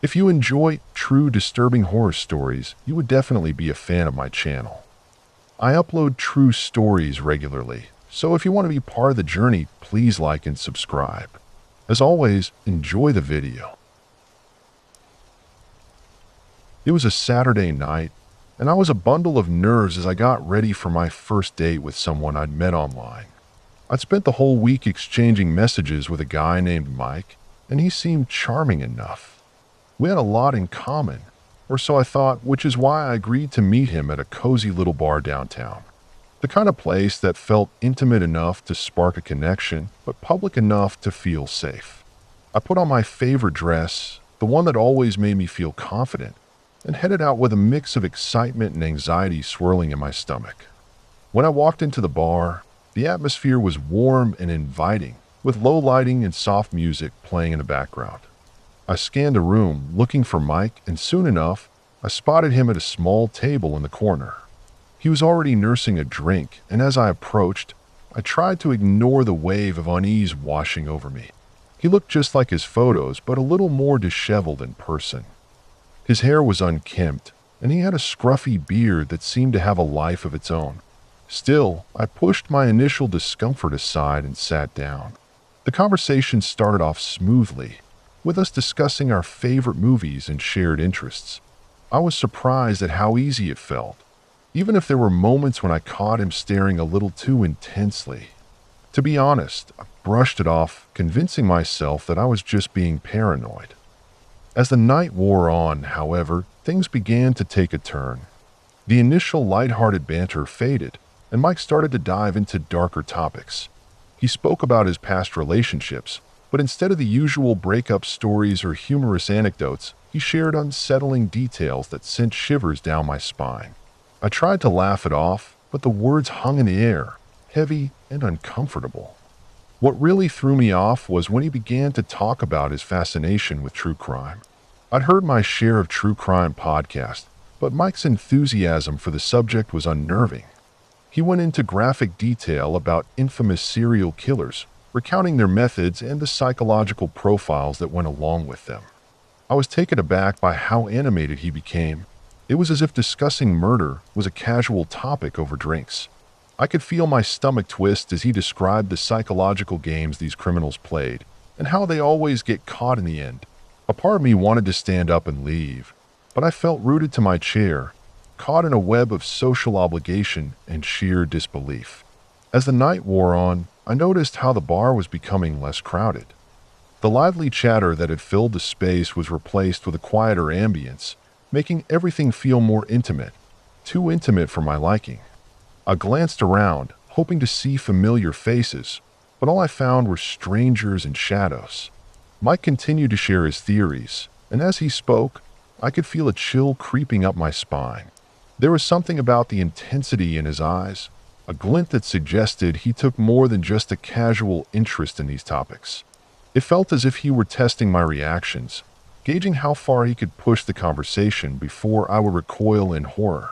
If you enjoy true disturbing horror stories, you would definitely be a fan of my channel. I upload true stories regularly, so if you want to be part of the journey, please like and subscribe. As always, enjoy the video. It was a Saturday night, and I was a bundle of nerves as I got ready for my first date with someone I'd met online. I'd spent the whole week exchanging messages with a guy named Mike, and he seemed charming enough. We had a lot in common, or so I thought, which is why I agreed to meet him at a cozy little bar downtown. The kind of place that felt intimate enough to spark a connection, but public enough to feel safe. I put on my favorite dress, the one that always made me feel confident, and headed out with a mix of excitement and anxiety swirling in my stomach. When I walked into the bar, the atmosphere was warm and inviting, with low lighting and soft music playing in the background. I scanned the room, looking for Mike, and soon enough, I spotted him at a small table in the corner. He was already nursing a drink, and as I approached, I tried to ignore the wave of unease washing over me. He looked just like his photos, but a little more disheveled in person. His hair was unkempt, and he had a scruffy beard that seemed to have a life of its own. Still, I pushed my initial discomfort aside and sat down. The conversation started off smoothly, with us discussing our favorite movies and shared interests. I was surprised at how easy it felt, even if there were moments when I caught him staring a little too intensely. To be honest, I brushed it off, convincing myself that I was just being paranoid. As the night wore on, however, things began to take a turn. The initial lighthearted banter faded, and Mike started to dive into darker topics. He spoke about his past relationships, but instead of the usual breakup stories or humorous anecdotes, he shared unsettling details that sent shivers down my spine. I tried to laugh it off, but the words hung in the air, heavy and uncomfortable. What really threw me off was when he began to talk about his fascination with true crime. I'd heard my share of true crime podcasts, but Mike's enthusiasm for the subject was unnerving. He went into graphic detail about infamous serial killers, recounting their methods and the psychological profiles that went along with them. I was taken aback by how animated he became. It was as if discussing murder was a casual topic over drinks. I could feel my stomach twist as he described the psychological games these criminals played, and how they always get caught in the end. A part of me wanted to stand up and leave, but I felt rooted to my chair, caught in a web of social obligation and sheer disbelief. As the night wore on, I noticed how the bar was becoming less crowded. The lively chatter that had filled the space was replaced with a quieter ambience, making everything feel more intimate, too intimate for my liking. I glanced around, hoping to see familiar faces, but all I found were strangers and shadows. Mike continued to share his theories, and as he spoke, I could feel a chill creeping up my spine. There was something about the intensity in his eyes, a glint that suggested he took more than just a casual interest in these topics. It felt as if he were testing my reactions, gauging how far he could push the conversation before I would recoil in horror.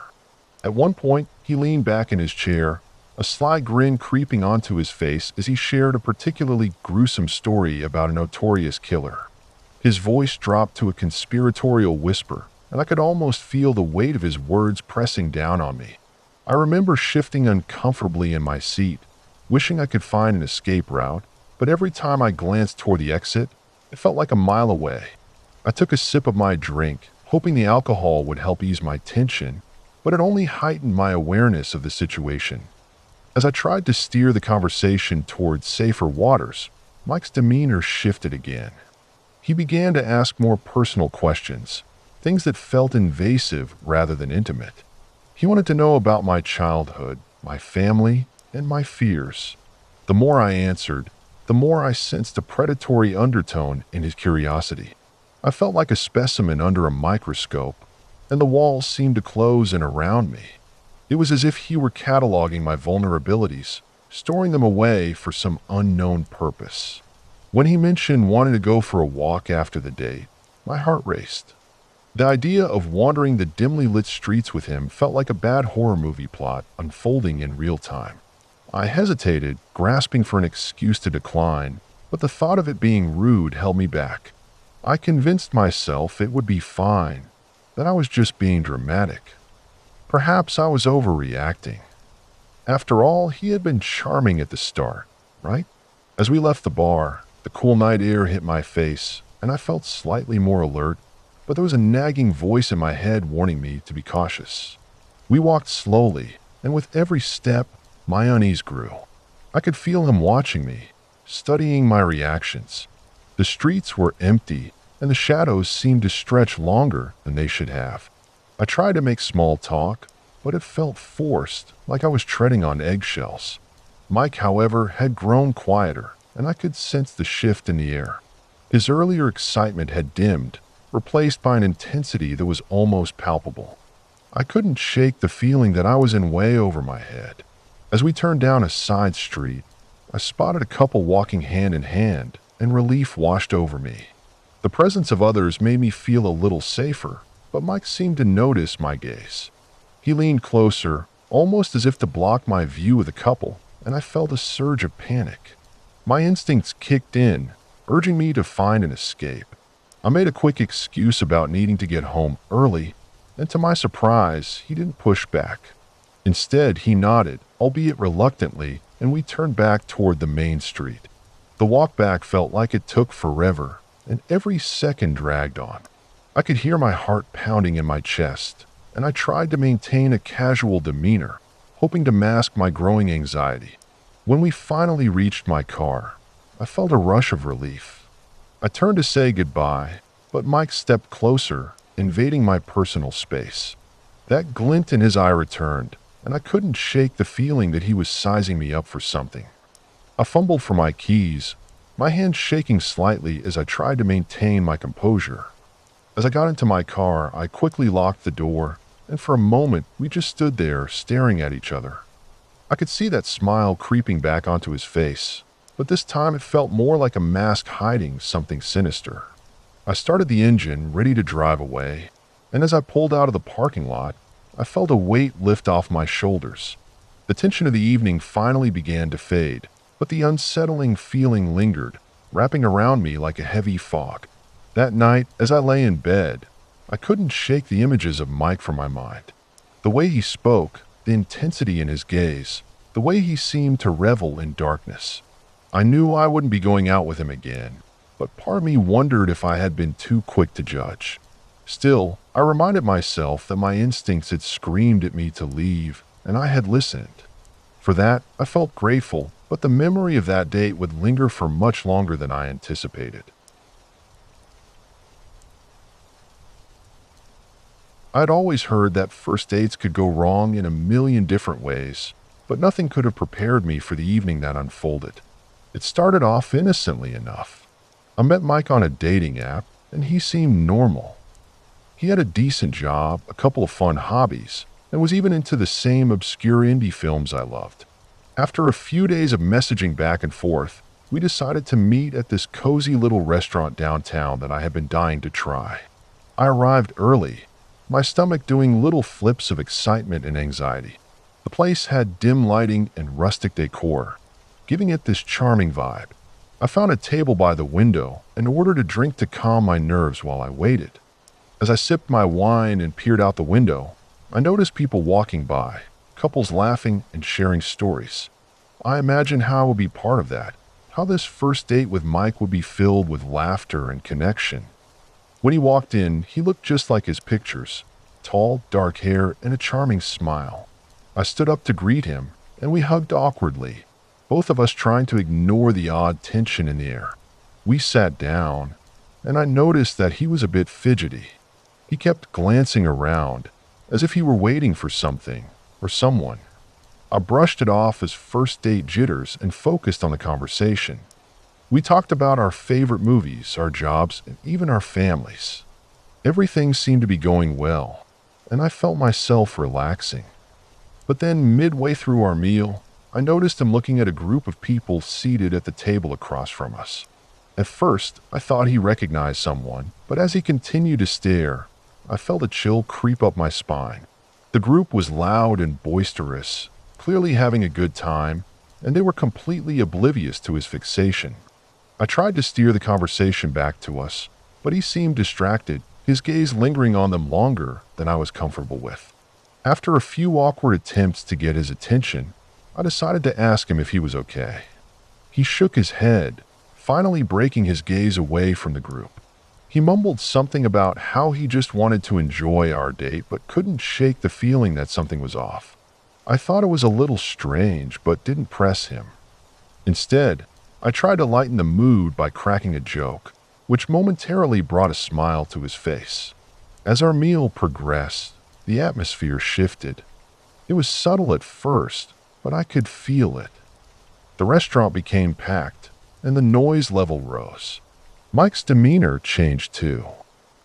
At one point, he leaned back in his chair, a sly grin creeping onto his face as he shared a particularly gruesome story about a notorious killer. His voice dropped to a conspiratorial whisper, and I could almost feel the weight of his words pressing down on me. I remember shifting uncomfortably in my seat, wishing I could find an escape route, but every time I glanced toward the exit, it felt like a mile away. I took a sip of my drink, hoping the alcohol would help ease my tension, but it only heightened my awareness of the situation. As I tried to steer the conversation toward safer waters, Mike's demeanor shifted again. He began to ask more personal questions, things that felt invasive rather than intimate. He wanted to know about my childhood, my family, and my fears. The more I answered, the more I sensed a predatory undertone in his curiosity. I felt like a specimen under a microscope, and the walls seemed to close in around me. It was as if he were cataloging my vulnerabilities, storing them away for some unknown purpose. When he mentioned wanting to go for a walk after the date, my heart raced. The idea of wandering the dimly lit streets with him felt like a bad horror movie plot unfolding in real time. I hesitated, grasping for an excuse to decline, but the thought of it being rude held me back. I convinced myself it would be fine, that I was just being dramatic. Perhaps I was overreacting. After all, he had been charming at the start, right? As we left the bar, the cool night air hit my face, and I felt slightly more alert, but there was a nagging voice in my head warning me to be cautious. We walked slowly, and with every step, my unease grew. I could feel him watching me, studying my reactions. The streets were empty, and the shadows seemed to stretch longer than they should have. I tried to make small talk, but it felt forced, like I was treading on eggshells. Mike, however, had grown quieter, and I could sense the shift in the air. His earlier excitement had dimmed, replaced by an intensity that was almost palpable. I couldn't shake the feeling that I was in way over my head. As we turned down a side street, I spotted a couple walking hand in hand, and relief washed over me. The presence of others made me feel a little safer, but Mike seemed to notice my gaze. He leaned closer, almost as if to block my view of the couple, and I felt a surge of panic. My instincts kicked in, urging me to find an escape. I made a quick excuse about needing to get home early, and to my surprise, he didn't push back. Instead, he nodded, albeit reluctantly, and we turned back toward the main street. The walk back felt like it took forever, and every second dragged on. I could hear my heart pounding in my chest, and I tried to maintain a casual demeanor, hoping to mask my growing anxiety. When we finally reached my car, I felt a rush of relief. I turned to say goodbye, but Mike stepped closer, invading my personal space. That glint in his eye returned, and I couldn't shake the feeling that he was sizing me up for something. I fumbled for my keys, my hand shaking slightly as I tried to maintain my composure. As I got into my car, I quickly locked the door, and for a moment we just stood there staring at each other. I could see that smile creeping back onto his face, but this time it felt more like a mask hiding something sinister. I started the engine, ready to drive away, and as I pulled out of the parking lot, I felt a weight lift off my shoulders. The tension of the evening finally began to fade, but the unsettling feeling lingered, wrapping around me like a heavy fog. That night, as I lay in bed, I couldn't shake the images of Mike from my mind. The way he spoke, the intensity in his gaze, the way he seemed to revel in darkness. I knew I wouldn't be going out with him again, but part of me wondered if I had been too quick to judge. Still, I reminded myself that my instincts had screamed at me to leave, and I had listened. For that, I felt grateful, but the memory of that date would linger for much longer than I anticipated. I'd always heard that first dates could go wrong in a million different ways, but nothing could have prepared me for the evening that unfolded. It started off innocently enough. I met Mike on a dating app, and he seemed normal. He had a decent job, a couple of fun hobbies, and was even into the same obscure indie films I loved. After a few days of messaging back and forth, we decided to meet at this cozy little restaurant downtown that I had been dying to try. I arrived early, my stomach doing little flips of excitement and anxiety. The place had dim lighting and rustic decor, giving it this charming vibe. I found a table by the window and ordered a drink to calm my nerves while I waited. As I sipped my wine and peered out the window, I noticed people walking by, couples laughing and sharing stories. I imagined how I would be part of that, how this first date with Mike would be filled with laughter and connection. When he walked in, he looked just like his pictures, tall, dark hair, and a charming smile. I stood up to greet him, and we hugged awkwardly, both of us trying to ignore the odd tension in the air. We sat down, and I noticed that he was a bit fidgety. He kept glancing around, as if he were waiting for something or someone. I brushed it off as first date jitters and focused on the conversation. We talked about our favorite movies, our jobs, and even our families. Everything seemed to be going well, and I felt myself relaxing. But then, midway through our meal, I noticed him looking at a group of people seated at the table across from us. At first, I thought he recognized someone, but as he continued to stare, I felt a chill creep up my spine. The group was loud and boisterous, clearly having a good time, and they were completely oblivious to his fixation. I tried to steer the conversation back to us, but he seemed distracted, his gaze lingering on them longer than I was comfortable with. After a few awkward attempts to get his attention, I decided to ask him if he was okay. He shook his head, finally breaking his gaze away from the group. He mumbled something about how he just wanted to enjoy our date but couldn't shake the feeling that something was off. I thought it was a little strange but didn't press him. Instead, I tried to lighten the mood by cracking a joke, which momentarily brought a smile to his face. As our meal progressed, the atmosphere shifted. It was subtle at first, but I could feel it. The restaurant became packed, and the noise level rose. Mike's demeanor changed too.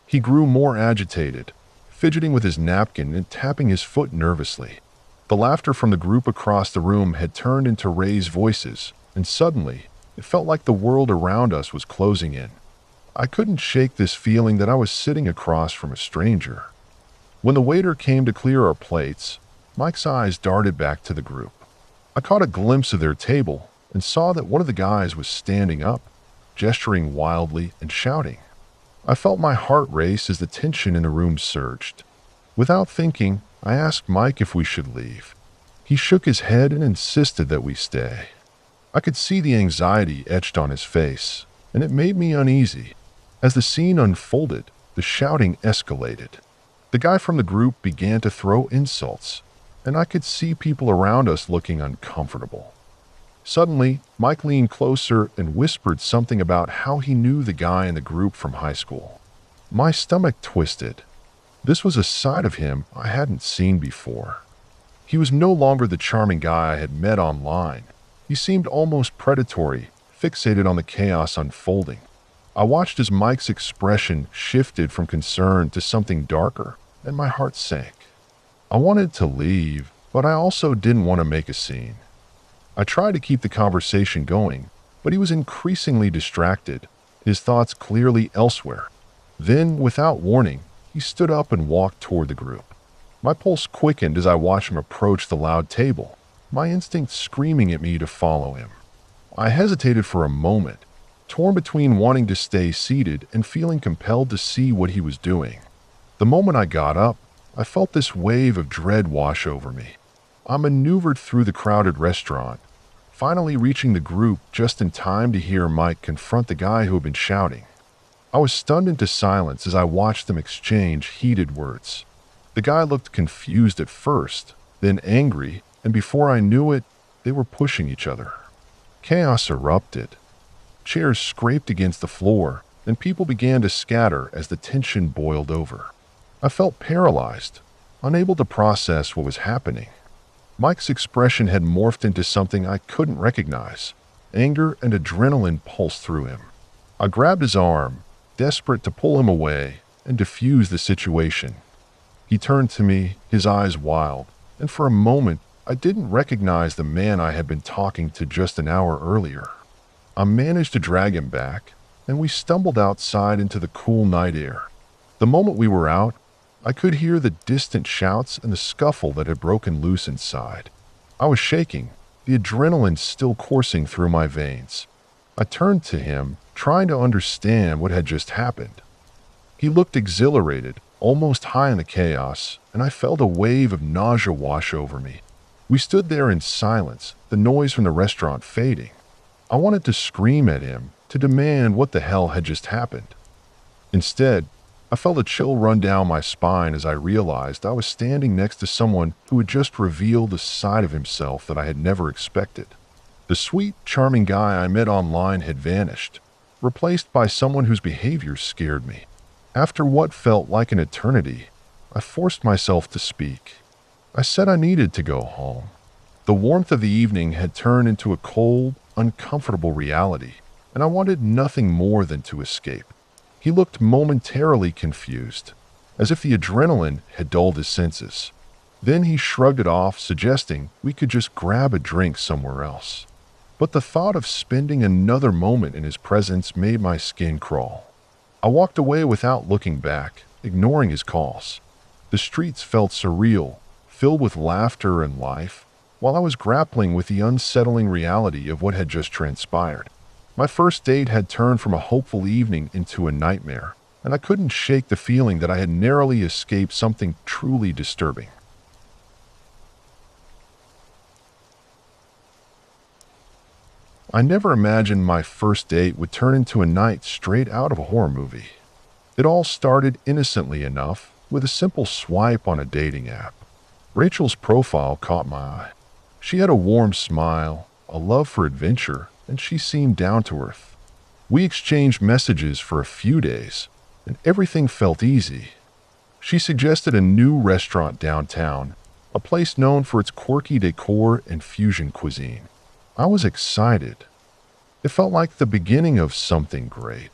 He grew more agitated, fidgeting with his napkin and tapping his foot nervously. The laughter from the group across the room had turned into raised voices, and suddenly, it felt like the world around us was closing in. I couldn't shake this feeling that I was sitting across from a stranger. When the waiter came to clear our plates, Mike's eyes darted back to the group. I caught a glimpse of their table and saw that one of the guys was standing up, gesturing wildly and shouting. I felt my heart race as the tension in the room surged. Without thinking, I asked Mike if we should leave. He shook his head and insisted that we stay. I could see the anxiety etched on his face, and it made me uneasy. As the scene unfolded, the shouting escalated. The guy from the group began to throw insults, and I could see people around us looking uncomfortable. Suddenly, Mike leaned closer and whispered something about how he knew the guy in the group from high school. My stomach twisted. This was a side of him I hadn't seen before. He was no longer the charming guy I had met online. He seemed almost predatory, fixated on the chaos unfolding. I watched as Mike's expression shifted from concern to something darker, and my heart sank. I wanted to leave, but I also didn't want to make a scene. I tried to keep the conversation going, but he was increasingly distracted, his thoughts clearly elsewhere. Then, without warning, he stood up and walked toward the group. My pulse quickened as I watched him approach the loud table, my instinct screaming at me to follow him. I hesitated for a moment, torn between wanting to stay seated and feeling compelled to see what he was doing. The moment I got up, I felt this wave of dread wash over me. I maneuvered through the crowded restaurant, finally reaching the group just in time to hear Mike confront the guy who had been shouting. I was stunned into silence as I watched them exchange heated words. The guy looked confused at first, then angry, and before I knew it, they were pushing each other. Chaos erupted. Chairs scraped against the floor, and people began to scatter as the tension boiled over. I felt paralyzed, unable to process what was happening. Mike's expression had morphed into something I couldn't recognize. Anger and adrenaline pulsed through him. I grabbed his arm, desperate to pull him away and defuse the situation. He turned to me, his eyes wild, and for a moment I didn't recognize the man I had been talking to just an hour earlier. I managed to drag him back, and we stumbled outside into the cool night air. The moment we were out, I could hear the distant shouts and the scuffle that had broken loose inside. I was shaking, the adrenaline still coursing through my veins. I turned to him, trying to understand what had just happened. He looked exhilarated, almost high in the chaos, and I felt a wave of nausea wash over me. We stood there in silence, the noise from the restaurant fading. I wanted to scream at him, to demand what the hell had just happened. Instead, I felt a chill run down my spine as I realized I was standing next to someone who had just revealed a side of himself that I had never expected. The sweet, charming guy I met online had vanished, replaced by someone whose behavior scared me. After what felt like an eternity, I forced myself to speak. I said I needed to go home. The warmth of the evening had turned into a cold, uncomfortable reality, and I wanted nothing more than to escape. He looked momentarily confused, as if the adrenaline had dulled his senses. Then he shrugged it off, suggesting we could just grab a drink somewhere else. But the thought of spending another moment in his presence made my skin crawl. I walked away without looking back, ignoring his calls. The streets felt surreal, filled with laughter and life, while I was grappling with the unsettling reality of what had just transpired. My first date had turned from a hopeful evening into a nightmare, and I couldn't shake the feeling that I had narrowly escaped something truly disturbing. I never imagined my first date would turn into a night straight out of a horror movie. It all started innocently enough, with a simple swipe on a dating app. Rachel's profile caught my eye. She had a warm smile, a love for adventure, and she seemed down to earth. We exchanged messages for a few days, and everything felt easy. She suggested a new restaurant downtown, a place known for its quirky decor and fusion cuisine. I was excited. It felt like the beginning of something great.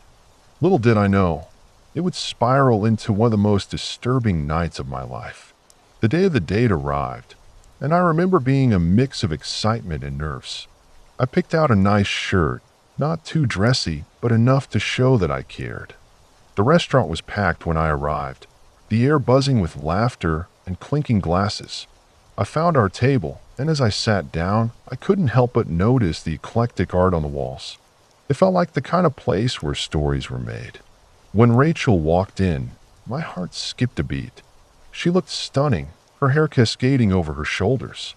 Little did I know, it would spiral into one of the most disturbing nights of my life. The day of the date arrived, and I remember being a mix of excitement and nerves. I picked out a nice shirt, not too dressy, but enough to show that I cared. The restaurant was packed when I arrived, the air buzzing with laughter and clinking glasses. I found our table, and as I sat down, I couldn't help but notice the eclectic art on the walls. It felt like the kind of place where stories were made. When Rachel walked in, my heart skipped a beat. She looked stunning, her hair cascading over her shoulders.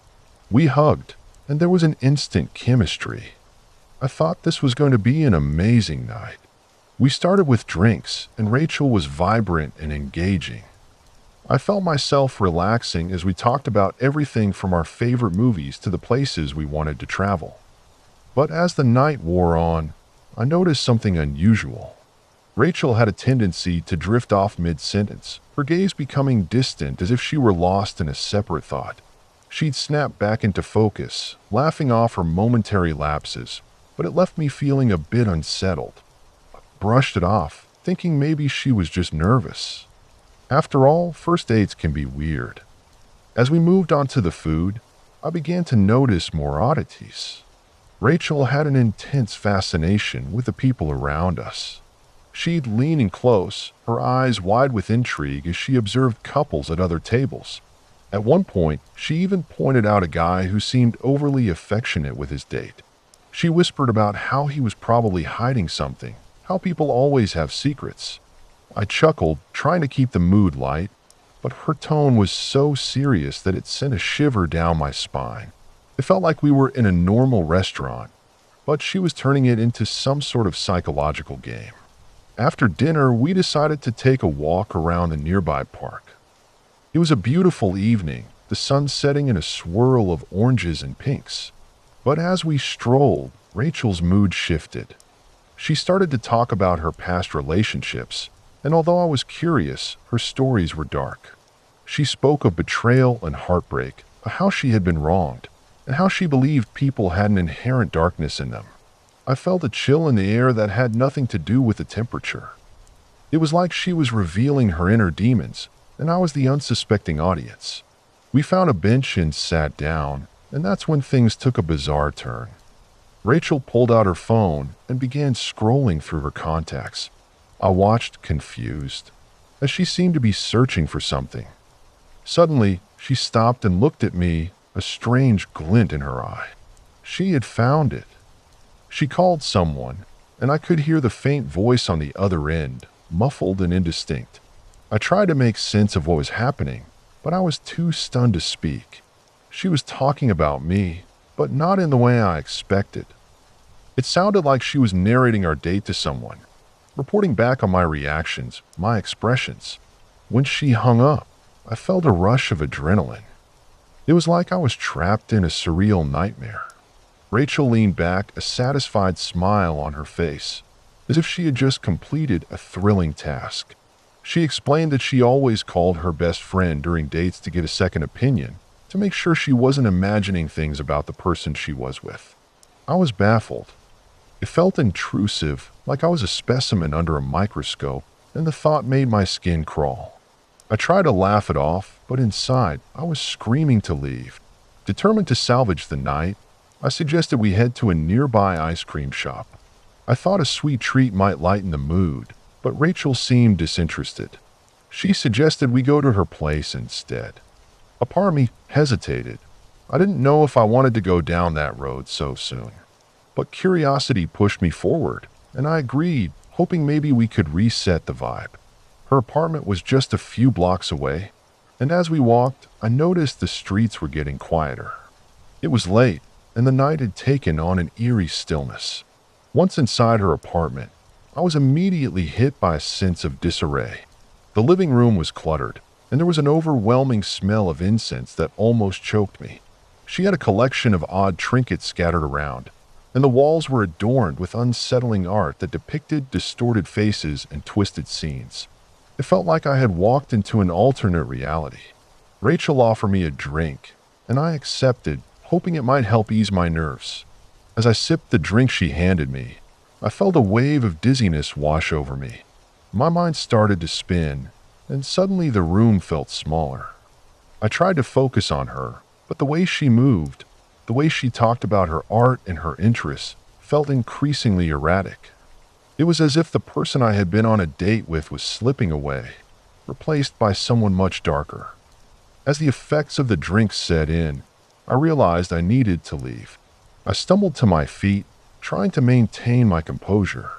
We hugged, and there was an instant chemistry. I thought this was going to be an amazing night. We started with drinks, and Rachel was vibrant and engaging. I felt myself relaxing as we talked about everything from our favorite movies to the places we wanted to travel. But as the night wore on, I noticed something unusual. Rachel had a tendency to drift off mid-sentence, her gaze becoming distant as if she were lost in a separate thought. She'd snap back into focus, laughing off her momentary lapses, but it left me feeling a bit unsettled. I brushed it off, thinking maybe she was just nervous. After all, first dates can be weird. As we moved on to the food, I began to notice more oddities. Rachel had an intense fascination with the people around us. She'd lean in close, her eyes wide with intrigue as she observed couples at other tables. At one point, she even pointed out a guy who seemed overly affectionate with his date. She whispered about how he was probably hiding something, how people always have secrets. I chuckled, trying to keep the mood light, but her tone was so serious that it sent a shiver down my spine. It felt like we were in a normal restaurant, but she was turning it into some sort of psychological game. After dinner, we decided to take a walk around the nearby park. It was a beautiful evening, the sun setting in a swirl of oranges and pinks. But as we strolled, Rachel's mood shifted. She started to talk about her past relationships, and although I was curious, her stories were dark. She spoke of betrayal and heartbreak, of how she had been wronged, and how she believed people had an inherent darkness in them. I felt a chill in the air that had nothing to do with the temperature. It was like she was revealing her inner demons, and I was the unsuspecting audience. We found a bench and sat down, and that's when things took a bizarre turn. Rachel pulled out her phone and began scrolling through her contacts. I watched, confused, as she seemed to be searching for something. Suddenly, she stopped and looked at me, a strange glint in her eye. She had found it. She called someone, and I could hear the faint voice on the other end, muffled and indistinct. I tried to make sense of what was happening, but I was too stunned to speak. She was talking about me, but not in the way I expected. It sounded like she was narrating our date to someone, reporting back on my reactions, my expressions. When she hung up, I felt a rush of adrenaline. It was like I was trapped in a surreal nightmare. Rachel leaned back, a satisfied smile on her face, as if she had just completed a thrilling task. She explained that she always called her best friend during dates to get a second opinion, to make sure she wasn't imagining things about the person she was with. I was baffled. It felt intrusive, like I was a specimen under a microscope, and the thought made my skin crawl. I tried to laugh it off, but inside, I was screaming to leave. Determined to salvage the night, I suggested we head to a nearby ice cream shop. I thought a sweet treat might lighten the mood, but Rachel seemed disinterested. She suggested we go to her place instead. A part of me hesitated. I didn't know if I wanted to go down that road so soon. But curiosity pushed me forward, and I agreed, hoping maybe we could reset the vibe. Her apartment was just a few blocks away, and as we walked, I noticed the streets were getting quieter. It was late, and the night had taken on an eerie stillness. Once inside her apartment, I was immediately hit by a sense of disarray. The living room was cluttered, and there was an overwhelming smell of incense that almost choked me. She had a collection of odd trinkets scattered around, and the walls were adorned with unsettling art that depicted distorted faces and twisted scenes. It felt like I had walked into an alternate reality. Rachel offered me a drink, and I accepted, hoping it might help ease my nerves. As I sipped the drink she handed me, I felt a wave of dizziness wash over me. My mind started to spin, and suddenly the room felt smaller. I tried to focus on her, but the way she moved, the way she talked about her art and her interests, felt increasingly erratic. It was as if the person I had been on a date with was slipping away, replaced by someone much darker. As the effects of the drink set in, I realized I needed to leave. I stumbled to my feet, trying to maintain my composure.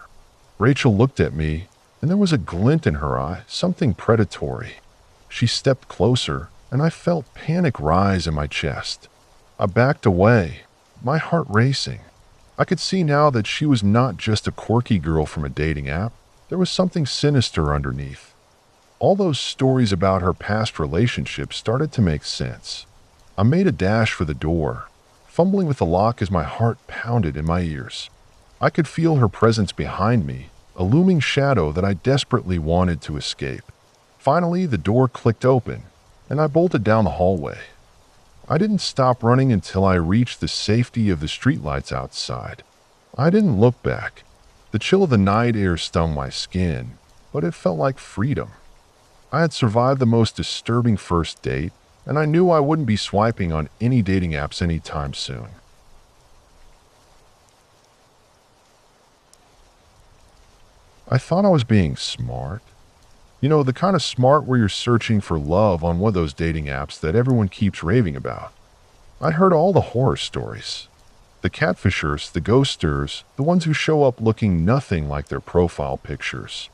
Rachel looked at me, and there was a glint in her eye, something predatory. She stepped closer, and I felt panic rise in my chest. I backed away, my heart racing. I could see now that she was not just a quirky girl from a dating app. There was something sinister underneath. All those stories about her past relationships started to make sense. I made a dash for the door, fumbling with the lock as my heart pounded in my ears. I could feel her presence behind me, a looming shadow that I desperately wanted to escape. Finally, the door clicked open, and I bolted down the hallway. I didn't stop running until I reached the safety of the streetlights outside. I didn't look back. The chill of the night air stung my skin, but it felt like freedom. I had survived the most disturbing first date, and I knew I wouldn't be swiping on any dating apps anytime soon. I thought I was being smart. You know, the kind of smart where you're searching for love on one of those dating apps that everyone keeps raving about. I'd heard all the horror stories. The catfishers, the ghosters, the ones who show up looking nothing like their profile pictures.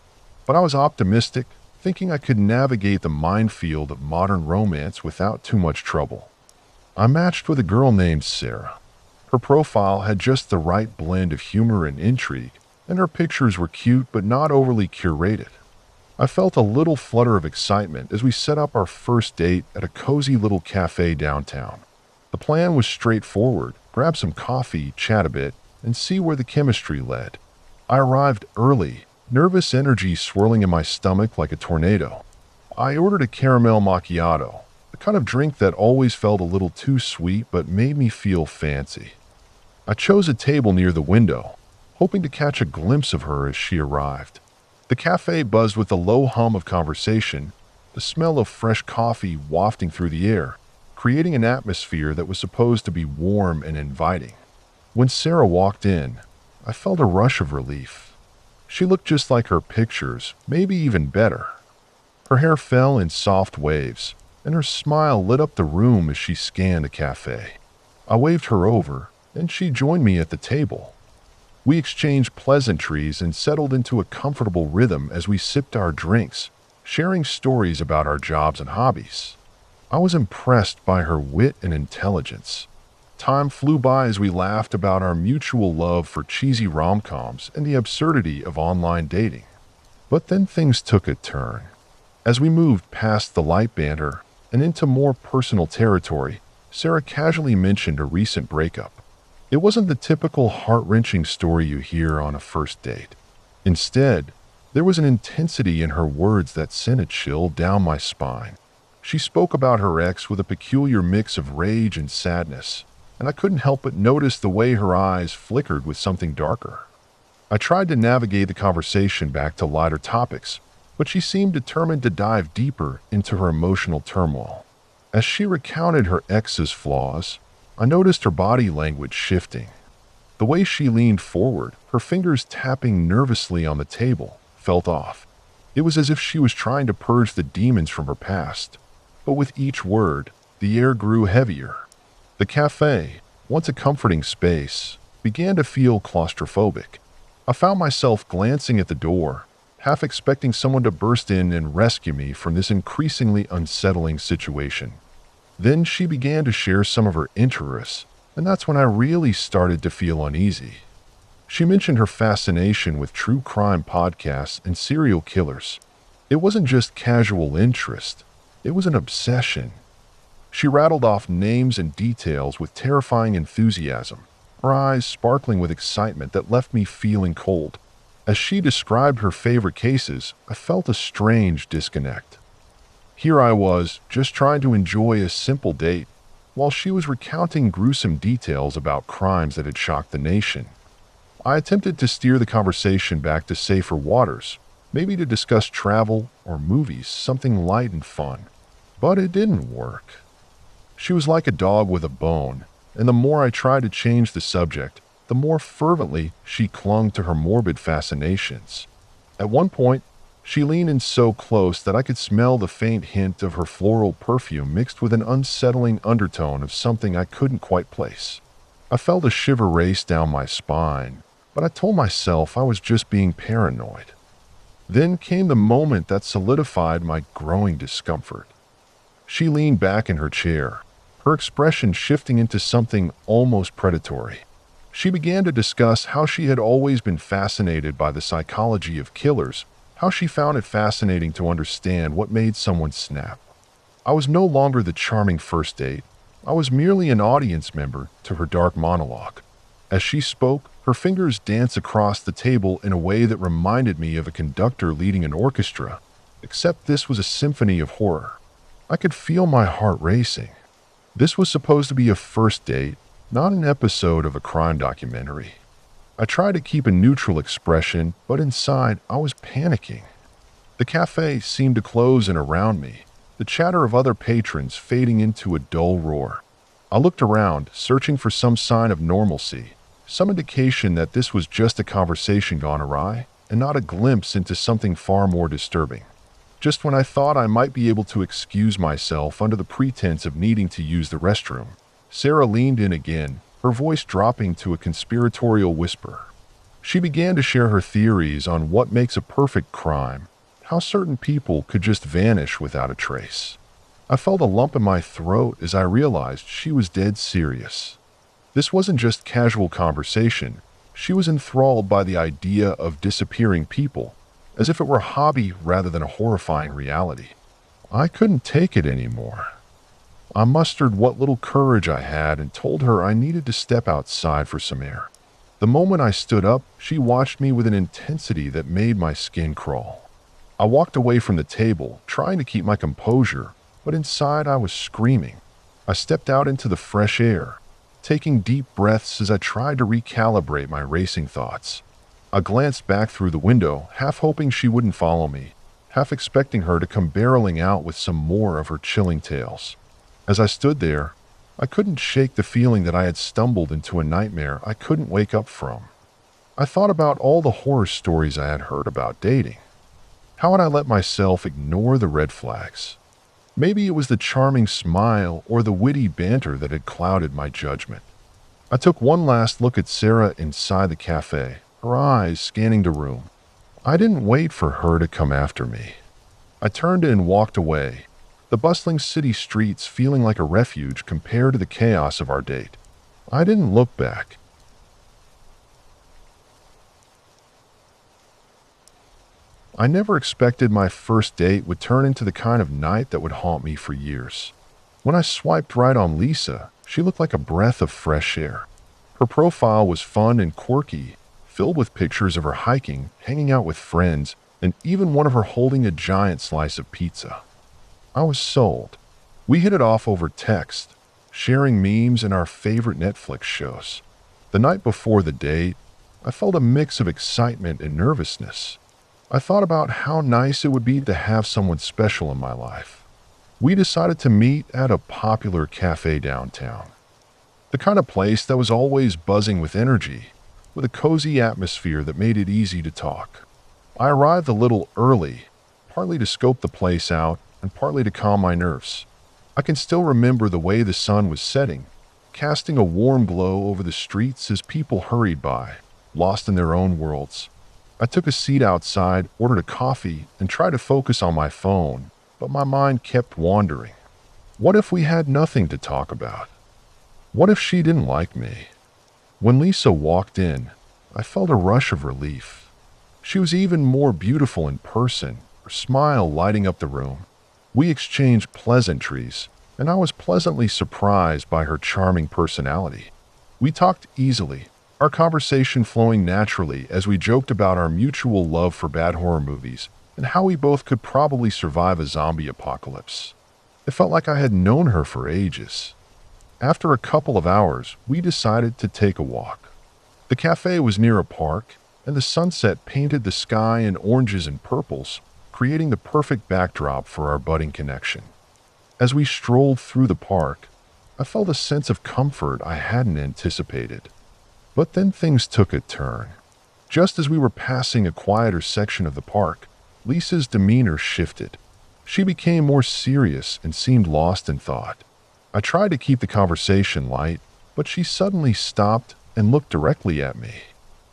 But I was optimistic, thinking I could navigate the minefield of modern romance without too much trouble. I matched with a girl named Sarah. Her profile had just the right blend of humor and intrigue, and her pictures were cute but not overly curated. I felt a little flutter of excitement as we set up our first date at a cozy little cafe downtown. The plan was straightforward: grab some coffee, chat a bit, and see where the chemistry led. I arrived early, nervous energy swirling in my stomach like a tornado. I ordered a caramel macchiato, the kind of drink that always felt a little too sweet but made me feel fancy. I chose a table near the window, hoping to catch a glimpse of her as she arrived. The cafe buzzed with a low hum of conversation, the smell of fresh coffee wafting through the air, creating an atmosphere that was supposed to be warm and inviting. When Sarah walked in, I felt a rush of relief. She looked just like her pictures, maybe even better. Her hair fell in soft waves, and her smile lit up the room as she scanned the cafe. I waved her over, and she joined me at the table. We exchanged pleasantries and settled into a comfortable rhythm as we sipped our drinks, sharing stories about our jobs and hobbies. I was impressed by her wit and intelligence. Time flew by as we laughed about our mutual love for cheesy rom-coms and the absurdity of online dating. But then things took a turn. As we moved past the light banter and into more personal territory, Sarah casually mentioned a recent breakup. It wasn't the typical heart-wrenching story you hear on a first date. Instead, there was an intensity in her words that sent a chill down my spine. She spoke about her ex with a peculiar mix of rage and sadness, and I couldn't help but notice the way her eyes flickered with something darker. I tried to navigate the conversation back to lighter topics, but she seemed determined to dive deeper into her emotional turmoil. As she recounted her ex's flaws, I noticed her body language shifting. The way she leaned forward, her fingers tapping nervously on the table, felt off. It was as if she was trying to purge the demons from her past. But with each word, the air grew heavier. The cafe, once a comforting space, began to feel claustrophobic. I found myself glancing at the door, half expecting someone to burst in and rescue me from this increasingly unsettling situation. Then she began to share some of her interests, and that's when I really started to feel uneasy. She mentioned her fascination with true crime podcasts and serial killers. It wasn't just casual interest, it was an obsession. She rattled off names and details with terrifying enthusiasm, her eyes sparkling with excitement that left me feeling cold. As she described her favorite cases, I felt a strange disconnect. Here I was, just trying to enjoy a simple date, while she was recounting gruesome details about crimes that had shocked the nation. I attempted to steer the conversation back to safer waters, maybe to discuss travel or movies, something light and fun. But it didn't work. She was like a dog with a bone, and the more I tried to change the subject, the more fervently she clung to her morbid fascinations. At one point, she leaned in so close that I could smell the faint hint of her floral perfume mixed with an unsettling undertone of something I couldn't quite place. I felt a shiver race down my spine, but I told myself I was just being paranoid. Then came the moment that solidified my growing discomfort. She leaned back in her chair, her expression shifting into something almost predatory. She began to discuss how she had always been fascinated by the psychology of killers, how she found it fascinating to understand what made someone snap. I was no longer the charming first date. I was merely an audience member to her dark monologue. As she spoke, her fingers danced across the table in a way that reminded me of a conductor leading an orchestra, except this was a symphony of horror. I could feel my heart racing. This was supposed to be a first date, not an episode of a crime documentary. I tried to keep a neutral expression, but inside I was panicking. The cafe seemed to close in around me, the chatter of other patrons fading into a dull roar. I looked around, searching for some sign of normalcy, some indication that this was just a conversation gone awry, and not a glimpse into something far more disturbing. Just when I thought I might be able to excuse myself under the pretense of needing to use the restroom, Sarah leaned in again, her voice dropping to a conspiratorial whisper. She began to share her theories on what makes a perfect crime, how certain people could just vanish without a trace. I felt a lump in my throat as I realized she was dead serious. This wasn't just casual conversation. She was enthralled by the idea of disappearing people, as if it were a hobby rather than a horrifying reality. I couldn't take it anymore. I mustered what little courage I had and told her I needed to step outside for some air. The moment I stood up, she watched me with an intensity that made my skin crawl. I walked away from the table, trying to keep my composure, but inside I was screaming. I stepped out into the fresh air, taking deep breaths as I tried to recalibrate my racing thoughts. I glanced back through the window, half hoping she wouldn't follow me, half expecting her to come barreling out with some more of her chilling tales. As I stood there, I couldn't shake the feeling that I had stumbled into a nightmare I couldn't wake up from. I thought about all the horror stories I had heard about dating. How had I let myself ignore the red flags? Maybe it was the charming smile or the witty banter that had clouded my judgment. I took one last look at Sarah inside the cafe, her eyes scanning the room. I didn't wait for her to come after me. I turned and walked away, the bustling city streets feeling like a refuge compared to the chaos of our date. I didn't look back. I never expected my first date would turn into the kind of night that would haunt me for years. When I swiped right on Lisa, she looked like a breath of fresh air. Her profile was fun and quirky, filled with pictures of her hiking, hanging out with friends, and even one of her holding a giant slice of pizza. I was sold. We hit it off over text, sharing memes and our favorite Netflix shows. The night before the date, I felt a mix of excitement and nervousness. I thought about how nice it would be to have someone special in my life. We decided to meet at a popular cafe downtown. The kind of place that was always buzzing with energy, with a cozy atmosphere that made it easy to talk. I arrived a little early, partly to scope the place out and partly to calm my nerves. I can still remember the way the sun was setting, casting a warm glow over the streets as people hurried by, lost in their own worlds. I took a seat outside, ordered a coffee, and tried to focus on my phone, but my mind kept wandering. What if we had nothing to talk about? What if she didn't like me? When Lisa walked in, I felt a rush of relief. She was even more beautiful in person, her smile lighting up the room. We exchanged pleasantries, and I was pleasantly surprised by her charming personality. We talked easily, our conversation flowing naturally as we joked about our mutual love for bad horror movies and how we both could probably survive a zombie apocalypse. It felt like I had known her for ages. After a couple of hours, we decided to take a walk. The cafe was near a park, and the sunset painted the sky in oranges and purples, creating the perfect backdrop for our budding connection. As we strolled through the park, I felt a sense of comfort I hadn't anticipated. But then things took a turn. Just as we were passing a quieter section of the park, Lisa's demeanor shifted. She became more serious and seemed lost in thought. I tried to keep the conversation light, but she suddenly stopped and looked directly at me.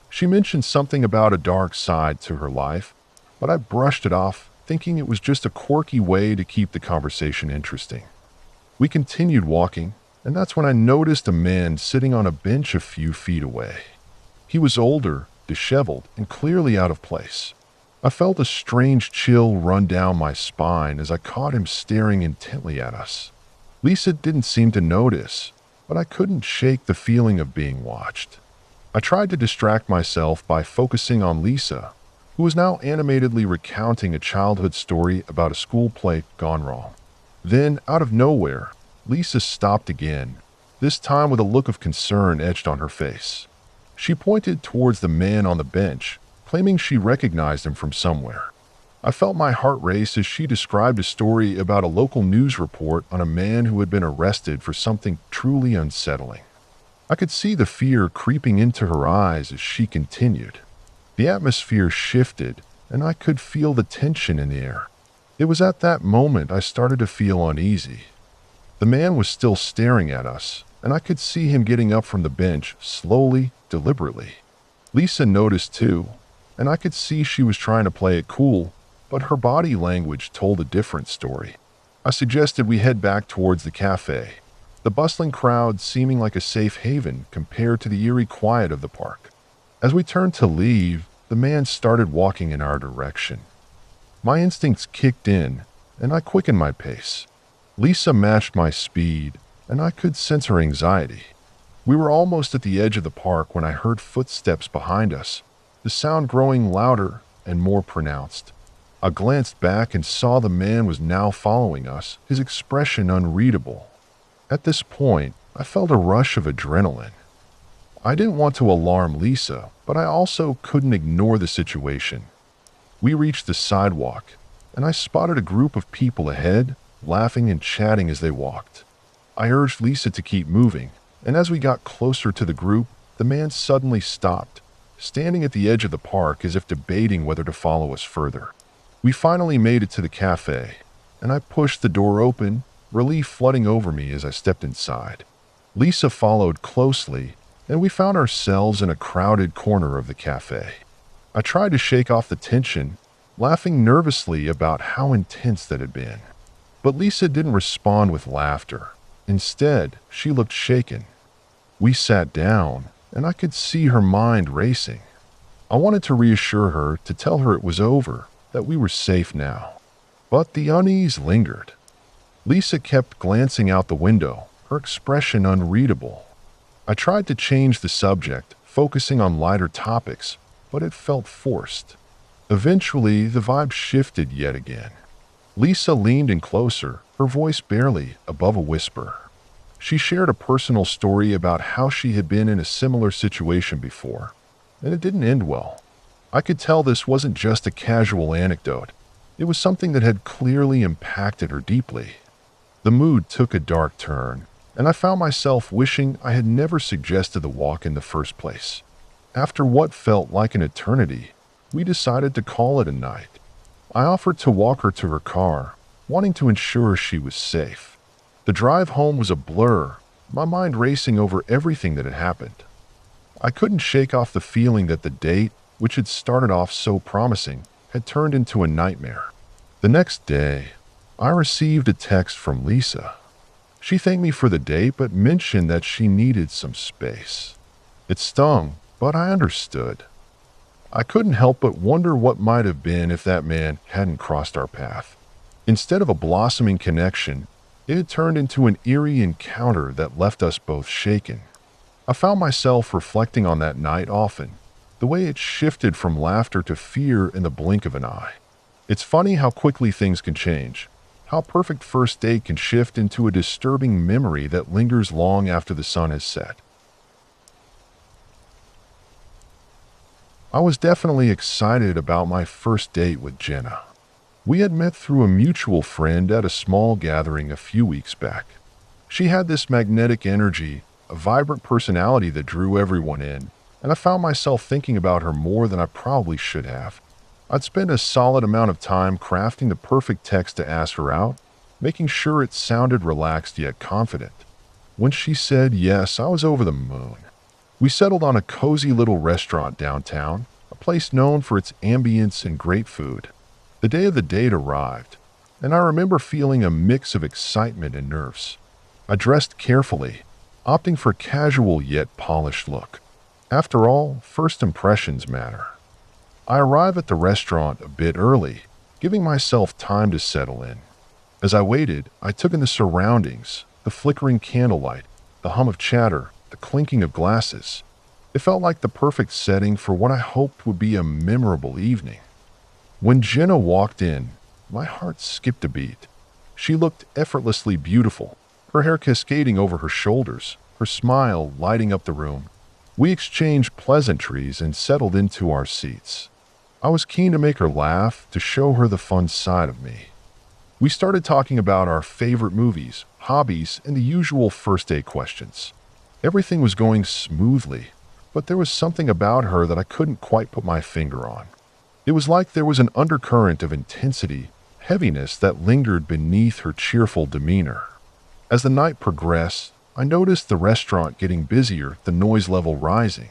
She mentioned something about a dark side to her life, but I brushed it off, thinking it was just a quirky way to keep the conversation interesting. We continued walking, and that's when I noticed a man sitting on a bench a few feet away. He was older, disheveled, and clearly out of place. I felt a strange chill run down my spine as I caught him staring intently at us. Lisa didn't seem to notice, but I couldn't shake the feeling of being watched. I tried to distract myself by focusing on Lisa, who was now animatedly recounting a childhood story about a school play gone wrong. Then, out of nowhere, Lisa stopped again, this time with a look of concern etched on her face. She pointed towards the man on the bench, claiming she recognized him from somewhere. I felt my heart race as she described a story about a local news report on a man who had been arrested for something truly unsettling. I could see the fear creeping into her eyes as she continued. The atmosphere shifted, and I could feel the tension in the air. It was at that moment I started to feel uneasy. The man was still staring at us, and I could see him getting up from the bench slowly, deliberately. Lisa noticed too, and I could see she was trying to play it cool, but her body language told a different story. I suggested we head back towards the cafe, the bustling crowd seeming like a safe haven compared to the eerie quiet of the park. As we turned to leave, the man started walking in our direction. My instincts kicked in, and I quickened my pace. Lisa matched my speed, and I could sense her anxiety. We were almost at the edge of the park when I heard footsteps behind us, the sound growing louder and more pronounced. I glanced back and saw the man was now following us, his expression unreadable. At this point, I felt a rush of adrenaline. I didn't want to alarm Lisa, but I also couldn't ignore the situation. We reached the sidewalk, and I spotted a group of people ahead, laughing and chatting as they walked. I urged Lisa to keep moving, and as we got closer to the group, the man suddenly stopped, standing at the edge of the park as if debating whether to follow us further. We finally made it to the cafe, and I pushed the door open, relief flooding over me as I stepped inside. Lisa followed closely, and we found ourselves in a crowded corner of the cafe. I tried to shake off the tension, laughing nervously about how intense that had been. But Lisa didn't respond with laughter. Instead, she looked shaken. We sat down, and I could see her mind racing. I wanted to reassure her, to tell her it was over, that we were safe now. But the unease lingered. Lisa kept glancing out the window, her expression unreadable. I tried to change the subject, focusing on lighter topics, but it felt forced. Eventually, the vibe shifted yet again. Lisa leaned in closer, her voice barely above a whisper. She shared a personal story about how she had been in a similar situation before, and it didn't end well. I could tell this wasn't just a casual anecdote. It was something that had clearly impacted her deeply. The mood took a dark turn, and I found myself wishing I had never suggested the walk in the first place. After what felt like an eternity, we decided to call it a night. I offered to walk her to her car, wanting to ensure she was safe. The drive home was a blur, my mind racing over everything that had happened. I couldn't shake off the feeling that the date, which had started off so promising, had turned into a nightmare. The next day, I received a text from Lisa. She thanked me for the date but mentioned that she needed some space. It stung, but I understood. I couldn't help but wonder what might have been if that man hadn't crossed our path. Instead of a blossoming connection, it had turned into an eerie encounter that left us both shaken. I found myself reflecting on that night often, the way it shifted from laughter to fear in the blink of an eye. It's funny how quickly things can change, how a perfect first date can shift into a disturbing memory that lingers long after the sun has set. I was definitely excited about my first date with Jenna. We had met through a mutual friend at a small gathering a few weeks back. She had this magnetic energy, a vibrant personality that drew everyone in, and I found myself thinking about her more than I probably should have. I'd spent a solid amount of time crafting the perfect text to ask her out, making sure it sounded relaxed yet confident. When she said yes, I was over the moon. We settled on a cozy little restaurant downtown, a place known for its ambience and great food. The day of the date arrived, and I remember feeling a mix of excitement and nerves. I dressed carefully, opting for a casual yet polished look. After all, first impressions matter. I arrived at the restaurant a bit early, giving myself time to settle in. As I waited, I took in the surroundings, the flickering candlelight, the hum of chatter, the clinking of glasses. It felt like the perfect setting for what I hoped would be a memorable evening. When Jenna walked in, my heart skipped a beat. She looked effortlessly beautiful, her hair cascading over her shoulders, her smile lighting up the room. We exchanged pleasantries and settled into our seats. I was keen to make her laugh, to show her the fun side of me. We started talking about our favorite movies, hobbies, and the usual first date questions. Everything was going smoothly, but there was something about her that I couldn't quite put my finger on. It was like there was an undercurrent of intensity, heaviness that lingered beneath her cheerful demeanor. As the night progressed, I noticed the restaurant getting busier, the noise level rising.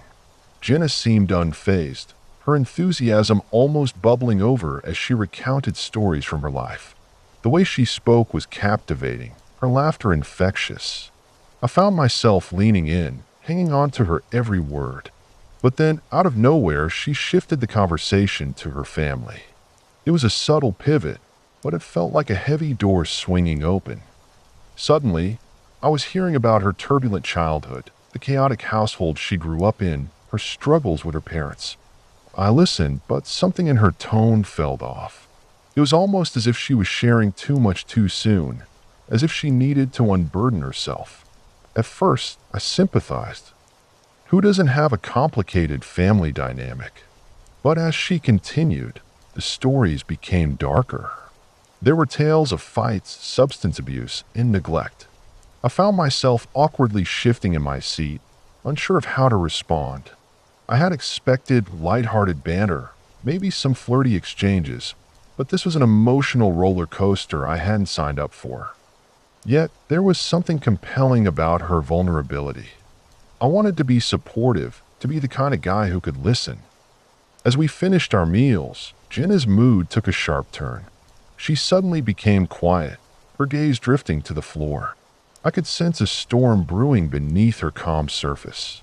Jenna seemed unfazed, her enthusiasm almost bubbling over as she recounted stories from her life. The way she spoke was captivating, her laughter infectious. I found myself leaning in, hanging on to her every word. But then, out of nowhere, she shifted the conversation to her family. It was a subtle pivot, but it felt like a heavy door swinging open. Suddenly, I was hearing about her turbulent childhood, the chaotic household she grew up in, her struggles with her parents. I listened, but something in her tone felt off. It was almost as if she was sharing too much too soon, as if she needed to unburden herself. At first, I sympathized. Who doesn't have a complicated family dynamic? But as she continued, the stories became darker. There were tales of fights, substance abuse, and neglect. I found myself awkwardly shifting in my seat, unsure of how to respond. I had expected lighthearted banter, maybe some flirty exchanges, but this was an emotional roller coaster I hadn't signed up for. Yet, there was something compelling about her vulnerability. I wanted to be supportive, to be the kind of guy who could listen. As we finished our meals, Jenna's mood took a sharp turn. She suddenly became quiet, her gaze drifting to the floor. I could sense a storm brewing beneath her calm surface.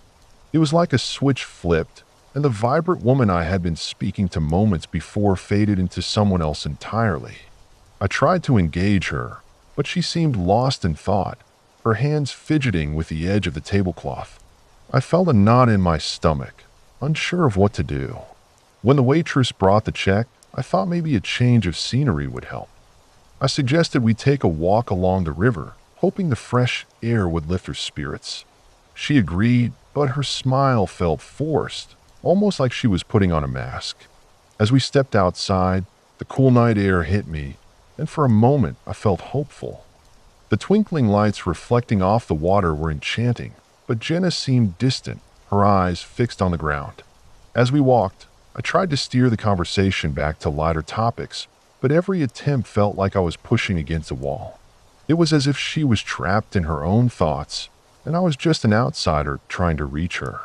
It was like a switch flipped, and the vibrant woman I had been speaking to moments before faded into someone else entirely. I tried to engage her, but she seemed lost in thought, her hands fidgeting with the edge of the tablecloth. I felt a knot in my stomach, unsure of what to do. When the waitress brought the check, I thought maybe a change of scenery would help. I suggested we take a walk along the river, hoping the fresh air would lift her spirits. She agreed, but her smile felt forced, almost like she was putting on a mask. As we stepped outside, the cool night air hit me, and for a moment I felt hopeful. The twinkling lights reflecting off the water were enchanting, but Jenna seemed distant, her eyes fixed on the ground. As we walked, I tried to steer the conversation back to lighter topics, but every attempt felt like I was pushing against a wall. It was as if she was trapped in her own thoughts, and I was just an outsider trying to reach her.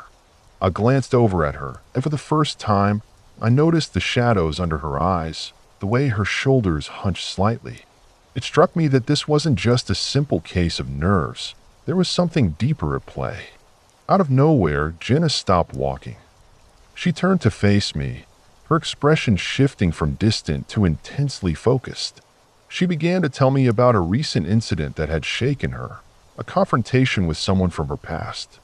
I glanced over at her, and for the first time, I noticed the shadows under her eyes, the way her shoulders hunched slightly. It struck me that this wasn't just a simple case of nerves. There was something deeper at play. Out of nowhere, Jenna stopped walking. She turned to face me, her expression shifting from distant to intensely focused. She began to tell me about a recent incident that had shaken her, a confrontation with someone from her past.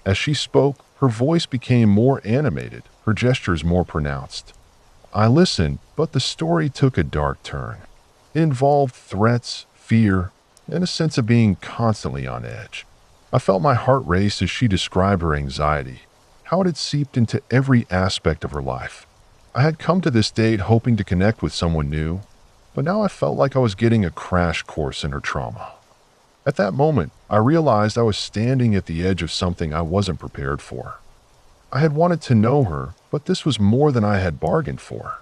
As she spoke, her voice became more animated, her gestures more pronounced. I listened, but the story took a dark turn. It involved threats, fear, and a sense of being constantly on edge. I felt my heart race as she described her anxiety, how it had seeped into every aspect of her life. I had come to this date hoping to connect with someone new, but now I felt like I was getting a crash course in her trauma. At that moment, I realized I was standing at the edge of something I wasn't prepared for. I had wanted to know her, but this was more than I had bargained for.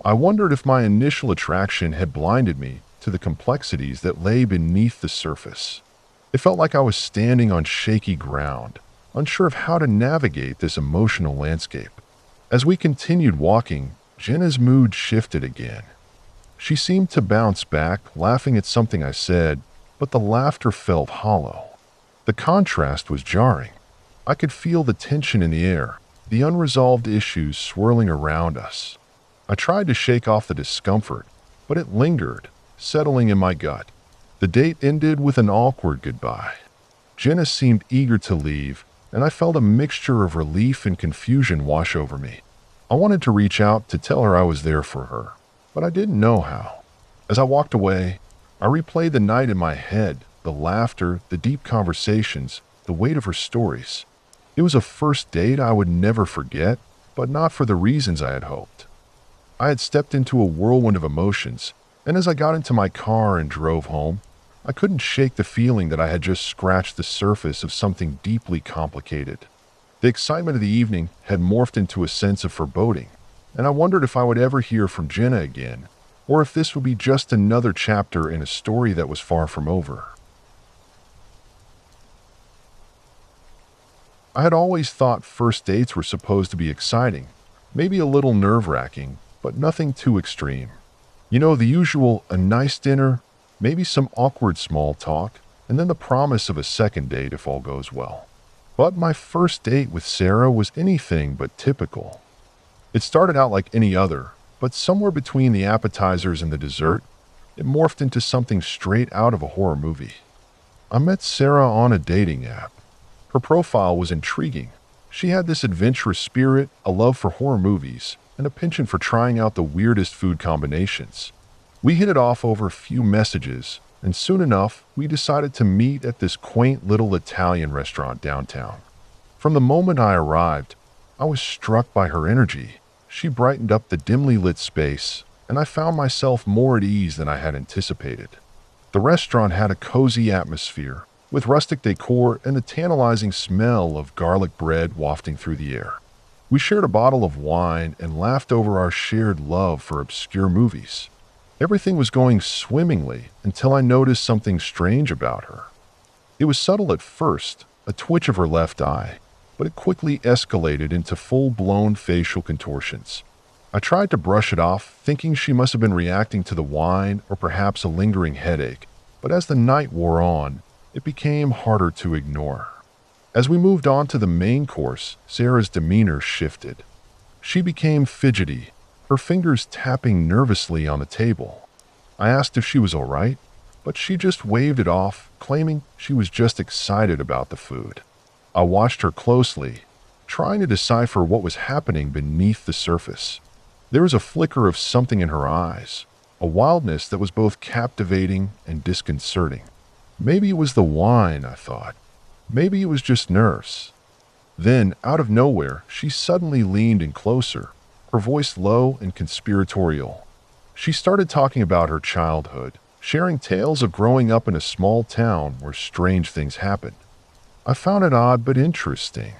I wondered if my initial attraction had blinded me to the complexities that lay beneath the surface. It felt like I was standing on shaky ground, unsure of how to navigate this emotional landscape. As we continued walking, Jenna's mood shifted again. She seemed to bounce back, laughing at something I said, but the laughter felt hollow. The contrast was jarring. I could feel the tension in the air, the unresolved issues swirling around us. I tried to shake off the discomfort, but it lingered, settling in my gut. The date ended with an awkward goodbye. Jenna seemed eager to leave, and I felt a mixture of relief and confusion wash over me. I wanted to reach out to tell her I was there for her, but I didn't know how. As I walked away, I replayed the night in my head, the laughter, the deep conversations, the weight of her stories. It was a first date I would never forget, but not for the reasons I had hoped. I had stepped into a whirlwind of emotions, and as I got into my car and drove home, I couldn't shake the feeling that I had just scratched the surface of something deeply complicated. The excitement of the evening had morphed into a sense of foreboding, and I wondered if I would ever hear from Jenna again, or if this would be just another chapter in a story that was far from over. I had always thought first dates were supposed to be exciting, maybe a little nerve-wracking, but nothing too extreme. You know, the usual, a nice dinner, maybe some awkward small talk, and then the promise of a second date if all goes well. But my first date with Sarah was anything but typical. It started out like any other, but somewhere between the appetizers and the dessert, it morphed into something straight out of a horror movie. I met Sarah on a dating app. Her profile was intriguing. She had this adventurous spirit, a love for horror movies, and a penchant for trying out the weirdest food combinations. We hit it off over a few messages, and soon enough, we decided to meet at this quaint little Italian restaurant downtown. From the moment I arrived, I was struck by her energy. She brightened up the dimly lit space, and I found myself more at ease than I had anticipated. The restaurant had a cozy atmosphere, with rustic decor and the tantalizing smell of garlic bread wafting through the air. We shared a bottle of wine and laughed over our shared love for obscure movies. Everything was going swimmingly until I noticed something strange about her. It was subtle at first, a twitch of her left eye, but it quickly escalated into full-blown facial contortions. I tried to brush it off, thinking she must have been reacting to the wine or perhaps a lingering headache, but as the night wore on, it became harder to ignore. As we moved on to the main course, Sarah's demeanor shifted. She became fidgety, her fingers tapping nervously on the table. I asked if she was all right, but she just waved it off, claiming she was just excited about the food. I watched her closely, trying to decipher what was happening beneath the surface. There was a flicker of something in her eyes, a wildness that was both captivating and disconcerting. Maybe it was the wine, I thought. Maybe it was just nerves. Then, out of nowhere, she suddenly leaned in closer, her voice low and conspiratorial. She started talking about her childhood, sharing tales of growing up in a small town where strange things happened. I found it odd but interesting.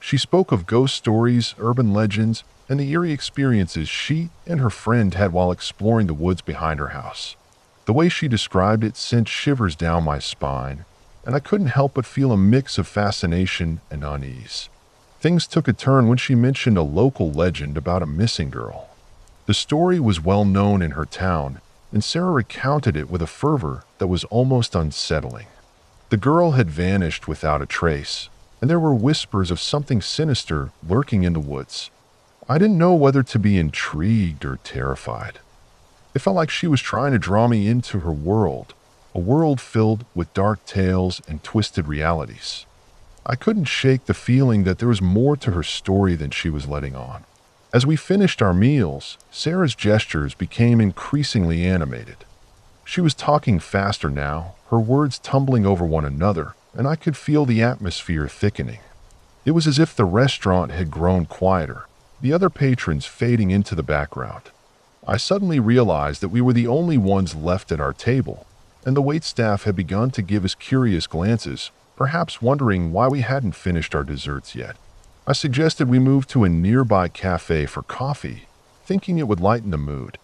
She spoke of ghost stories, urban legends, and the eerie experiences she and her friend had while exploring the woods behind her house. The way she described it sent shivers down my spine, and I couldn't help but feel a mix of fascination and unease. Things took a turn when she mentioned a local legend about a missing girl. The story was well known in her town, and Sarah recounted it with a fervor that was almost unsettling. The girl had vanished without a trace, and there were whispers of something sinister lurking in the woods. I didn't know whether to be intrigued or terrified. It felt like she was trying to draw me into her world, a world filled with dark tales and twisted realities. I couldn't shake the feeling that there was more to her story than she was letting on. As we finished our meals, Sarah's gestures became increasingly animated. She was talking faster now, her words tumbling over one another, and I could feel the atmosphere thickening. It was as if the restaurant had grown quieter, the other patrons fading into the background. I suddenly realized that we were the only ones left at our table, and the waitstaff had begun to give us curious glances, perhaps wondering why we hadn't finished our desserts yet. I suggested we move to a nearby cafe for coffee, thinking it would lighten the mood.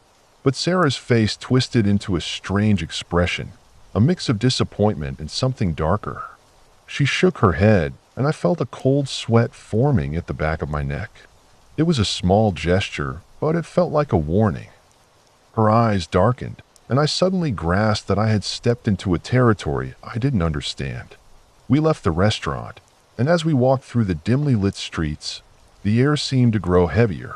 But Sarah's face twisted into a strange expression, a mix of disappointment and something darker. She shook her head, and I felt a cold sweat forming at the back of my neck. It was a small gesture, but it felt like a warning. Her eyes darkened, and I suddenly grasped that I had stepped into a territory I didn't understand. We left the restaurant, and as we walked through the dimly lit streets, the air seemed to grow heavier.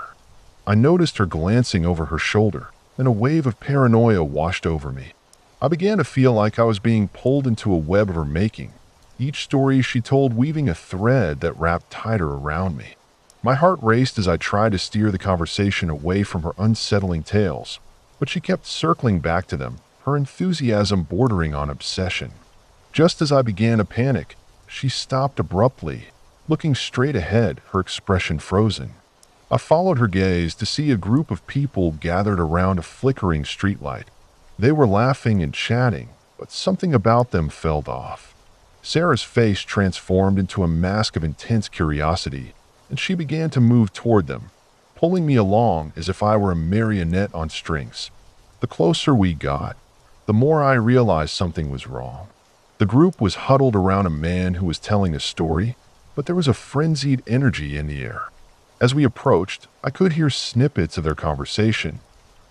I noticed her glancing over her shoulder, and a wave of paranoia washed over me. I began to feel like I was being pulled into a web of her making, each story she told weaving a thread that wrapped tighter around me. My heart raced as I tried to steer the conversation away from her unsettling tales, but she kept circling back to them, her enthusiasm bordering on obsession. Just as I began to panic, she stopped abruptly, looking straight ahead, her expression frozen. I followed her gaze to see a group of people gathered around a flickering streetlight. They were laughing and chatting, but something about them felt off. Sarah's face transformed into a mask of intense curiosity, and she began to move toward them, pulling me along as if I were a marionette on strings. The closer we got, the more I realized something was wrong. The group was huddled around a man who was telling a story, but there was a frenzied energy in the air. As we approached, I could hear snippets of their conversation,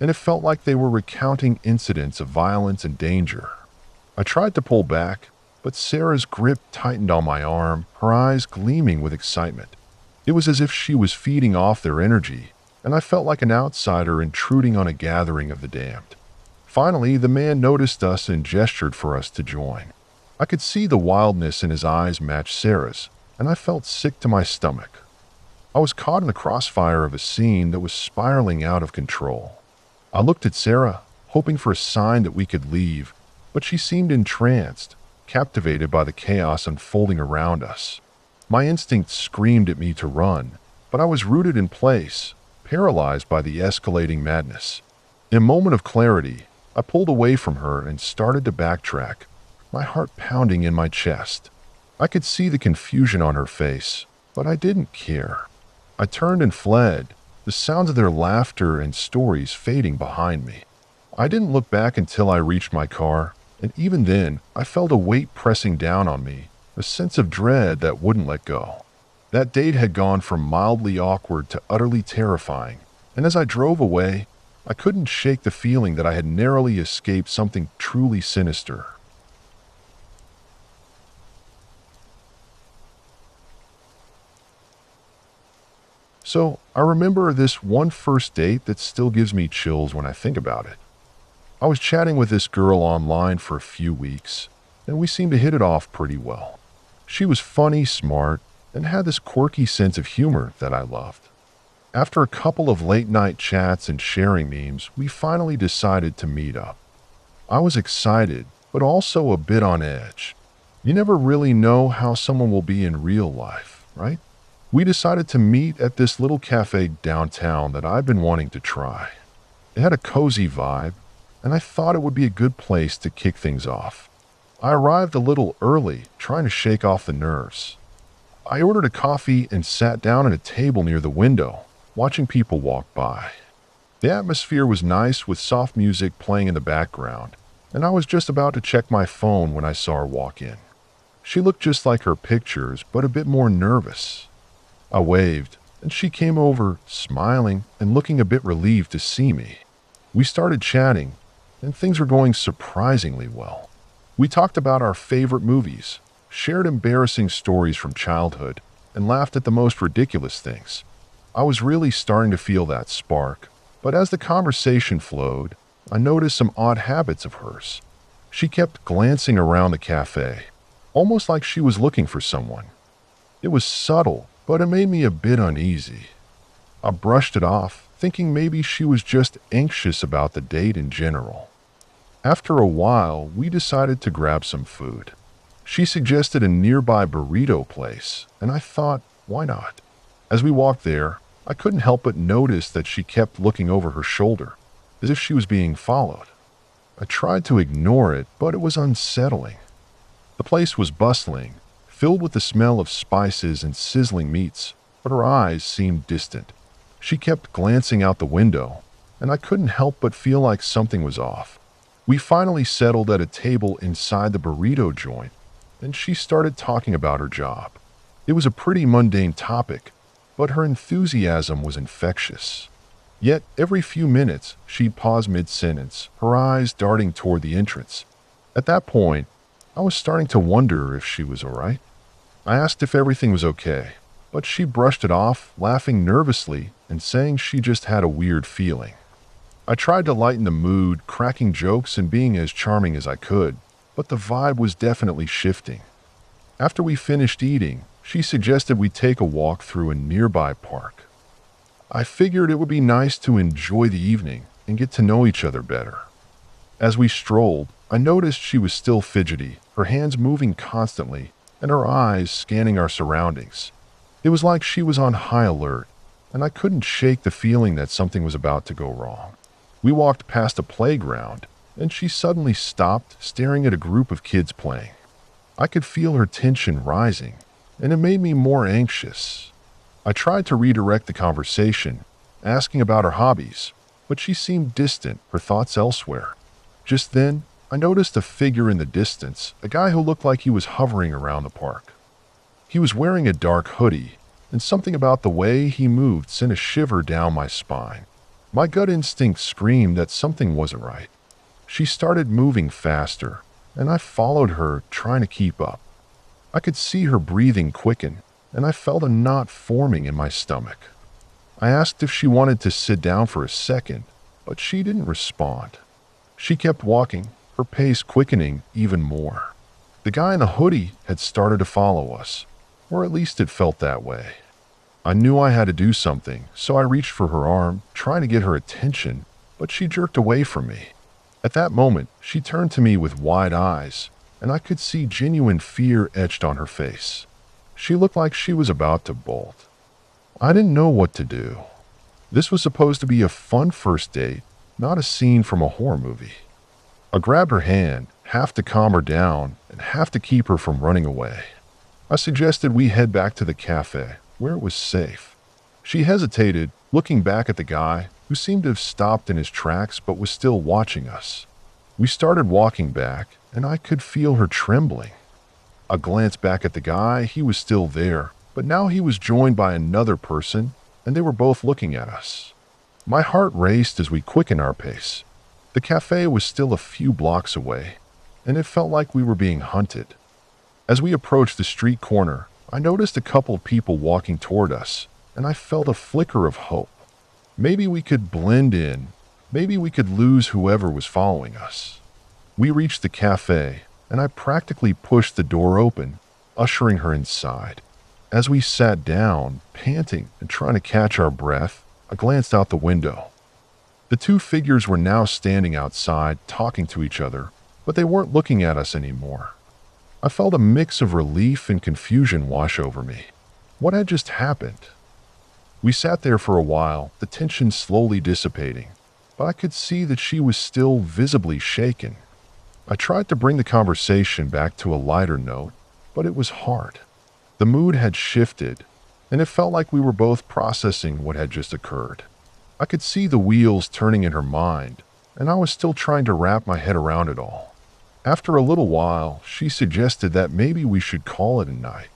and it felt like they were recounting incidents of violence and danger. I tried to pull back, but Sarah's grip tightened on my arm, her eyes gleaming with excitement. It was as if she was feeding off their energy, and I felt like an outsider intruding on a gathering of the damned. Finally, the man noticed us and gestured for us to join. I could see the wildness in his eyes match Sarah's, and I felt sick to my stomach. I was caught in the crossfire of a scene that was spiraling out of control. I looked at Sarah, hoping for a sign that we could leave, but she seemed entranced, captivated by the chaos unfolding around us. My instinct screamed at me to run, but I was rooted in place, paralyzed by the escalating madness. In a moment of clarity, I pulled away from her and started to backtrack, my heart pounding in my chest. I could see the confusion on her face, but I didn't care. I turned and fled, the sounds of their laughter and stories fading behind me. I didn't look back until I reached my car, and even then, I felt a weight pressing down on me, a sense of dread that wouldn't let go. That date had gone from mildly awkward to utterly terrifying, and as I drove away, I couldn't shake the feeling that I had narrowly escaped something truly sinister. So, I remember this one first date that still gives me chills when I think about it. I was chatting with this girl online for a few weeks, and we seemed to hit it off pretty well. She was funny, smart, and had this quirky sense of humor that I loved. After a couple of late-night chats and sharing memes, we finally decided to meet up. I was excited, but also a bit on edge. You never really know how someone will be in real life, right? We decided to meet at this little cafe downtown that I'd been wanting to try. It had a cozy vibe, and I thought it would be a good place to kick things off. I arrived a little early, trying to shake off the nerves. I ordered a coffee and sat down at a table near the window, watching people walk by. The atmosphere was nice with soft music playing in the background, and I was just about to check my phone when I saw her walk in. She looked just like her pictures, but a bit more nervous. I waved, and she came over, smiling and looking a bit relieved to see me. We started chatting, and things were going surprisingly well. We talked about our favorite movies, shared embarrassing stories from childhood, and laughed at the most ridiculous things. I was really starting to feel that spark, but as the conversation flowed, I noticed some odd habits of hers. She kept glancing around the cafe, almost like she was looking for someone. It was subtle, but it made me a bit uneasy. I brushed it off, thinking maybe she was just anxious about the date in general. After a while, we decided to grab some food. She suggested a nearby burrito place, and I thought, why not? As we walked there, I couldn't help but notice that she kept looking over her shoulder, as if she was being followed. I tried to ignore it, but it was unsettling. The place was bustling, filled with the smell of spices and sizzling meats, but her eyes seemed distant. She kept glancing out the window, and I couldn't help but feel like something was off. We finally settled at a table inside the burrito joint, and she started talking about her job. It was a pretty mundane topic, but her enthusiasm was infectious. Yet every few minutes, she'd pause mid-sentence, her eyes darting toward the entrance. At that point, I was starting to wonder if she was all right. I asked if everything was okay, but she brushed it off, laughing nervously and saying she just had a weird feeling. I tried to lighten the mood, cracking jokes and being as charming as I could, but the vibe was definitely shifting. After we finished eating, she suggested we take a walk through a nearby park. I figured it would be nice to enjoy the evening and get to know each other better. As we strolled, I noticed she was still fidgety, her hands moving constantly, and her eyes scanning our surroundings. It was like she was on high alert, and I couldn't shake the feeling that something was about to go wrong. We walked past a playground, and she suddenly stopped, staring at a group of kids playing. I could feel her tension rising, and it made me more anxious. I tried to redirect the conversation, asking about her hobbies, but she seemed distant, her thoughts elsewhere. Just then, I noticed a figure in the distance, a guy who looked like he was hovering around the park. He was wearing a dark hoodie, and something about the way he moved sent a shiver down my spine. My gut instinct screamed that something wasn't right. She started moving faster, and I followed her, trying to keep up. I could see her breathing quicken, and I felt a knot forming in my stomach. I asked if she wanted to sit down for a second, but she didn't respond. She kept walking, her pace quickening even more. The guy in the hoodie had started to follow us, or at least it felt that way. I knew I had to do something, so I reached for her arm, trying to get her attention, but she jerked away from me. At that moment, she turned to me with wide eyes, and I could see genuine fear etched on her face. She looked like she was about to bolt. I didn't know what to do. This was supposed to be a fun first date, not a scene from a horror movie. I grabbed her hand, half to calm her down and half to keep her from running away. I suggested we head back to the cafe, where it was safe. She hesitated, looking back at the guy, who seemed to have stopped in his tracks but was still watching us. We started walking back, and I could feel her trembling. I glanced back at the guy. He was still there, but now he was joined by another person, and they were both looking at us. My heart raced as we quickened our pace. The cafe was still a few blocks away, and it felt like we were being hunted. As we approached the street corner, I noticed a couple of people walking toward us, and I felt a flicker of hope. Maybe we could blend in. Maybe we could lose whoever was following us. We reached the cafe, and I practically pushed the door open, ushering her inside. As we sat down, panting and trying to catch our breath, I glanced out the window. The two figures were now standing outside, talking to each other, but they weren't looking at us anymore. I felt a mix of relief and confusion wash over me. What had just happened? We sat there for a while, the tension slowly dissipating, but I could see that she was still visibly shaken. I tried to bring the conversation back to a lighter note, but it was hard. The mood had shifted, and it felt like we were both processing what had just occurred. I could see the wheels turning in her mind, and I was still trying to wrap my head around it all. After a little while, she suggested that maybe we should call it a night.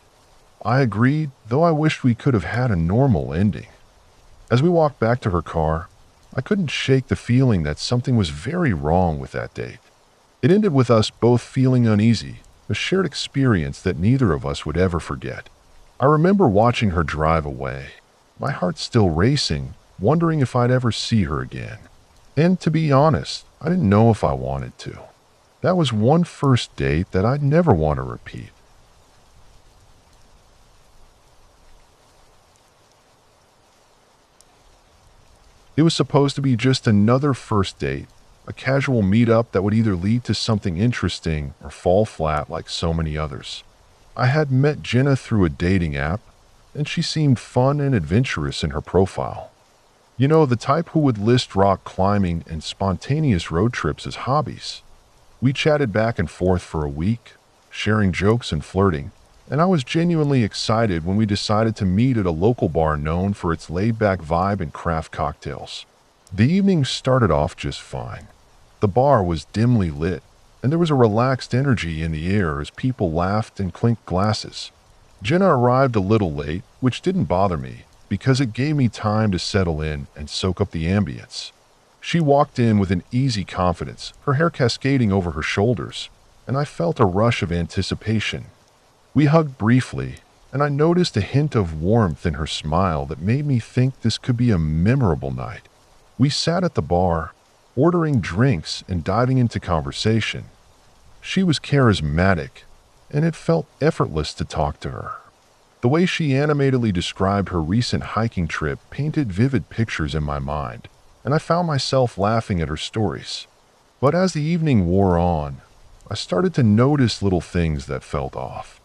I agreed, though I wished we could have had a normal ending. As we walked back to her car, I couldn't shake the feeling that something was very wrong with that date. It ended with us both feeling uneasy, a shared experience that neither of us would ever forget. I remember watching her drive away, my heart still racing, wondering if I'd ever see her again. And to be honest, I didn't know if I wanted to. That was one first date that I'd never want to repeat. It was supposed to be just another first date, a casual meetup that would either lead to something interesting or fall flat like so many others. I had met Jenna through a dating app, and she seemed fun and adventurous in her profile. You know, the type who would list rock climbing and spontaneous road trips as hobbies. We chatted back and forth for a week, sharing jokes and flirting, and I was genuinely excited when we decided to meet at a local bar known for its laid-back vibe and craft cocktails. The evening started off just fine. The bar was dimly lit, and there was a relaxed energy in the air as people laughed and clinked glasses. Jenna arrived a little late, which didn't bother me, because it gave me time to settle in and soak up the ambience. She walked in with an easy confidence, her hair cascading over her shoulders, and I felt a rush of anticipation. We hugged briefly, and I noticed a hint of warmth in her smile that made me think this could be a memorable night. We sat at the bar, ordering drinks and diving into conversation. She was charismatic, and it felt effortless to talk to her. The way she animatedly described her recent hiking trip painted vivid pictures in my mind, and I found myself laughing at her stories. But as the evening wore on, I started to notice little things that felt off.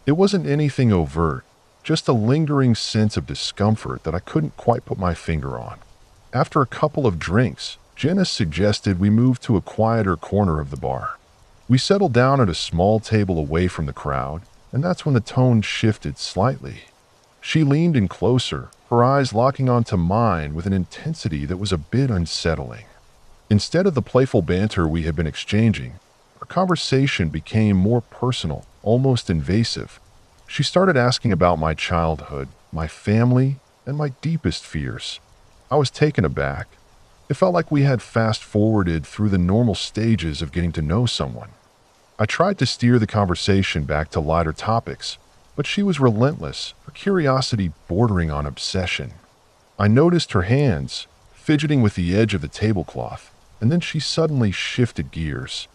It wasn't anything overt, just a lingering sense of discomfort that I couldn't quite put my finger on. After a couple of drinks, Jenna suggested we move to a quieter corner of the bar. We settled down at a small table away from the crowd, and that's when the tone shifted slightly. She leaned in closer, her eyes locking onto mine with an intensity that was a bit unsettling. Instead of the playful banter we had been exchanging, our conversation became more personal, almost invasive. She started asking about my childhood, my family, and my deepest fears. I was taken aback. It felt like we had fast-forwarded through the normal stages of getting to know someone. I tried to steer the conversation back to lighter topics, but she was relentless, her curiosity bordering on obsession. I noticed her hands, fidgeting with the edge of the tablecloth, and then she suddenly shifted gears.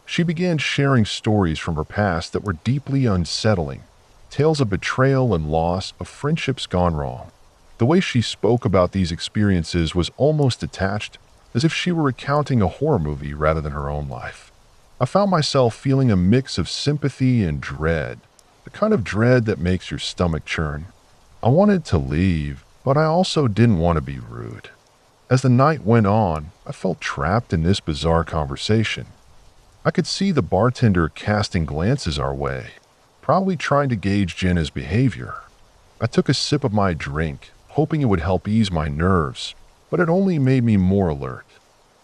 She began sharing stories from her past that were deeply unsettling, tales of betrayal and loss, of friendships gone wrong. The way she spoke about these experiences was almost detached, as if she were recounting a horror movie rather than her own life. I found myself feeling a mix of sympathy and dread, the kind of dread that makes your stomach churn. I wanted to leave, but I also didn't want to be rude. As the night went on, I felt trapped in this bizarre conversation. I could see the bartender casting glances our way, probably trying to gauge Jenna's behavior. I took a sip of my drink, hoping it would help ease my nerves, but it only made me more alert.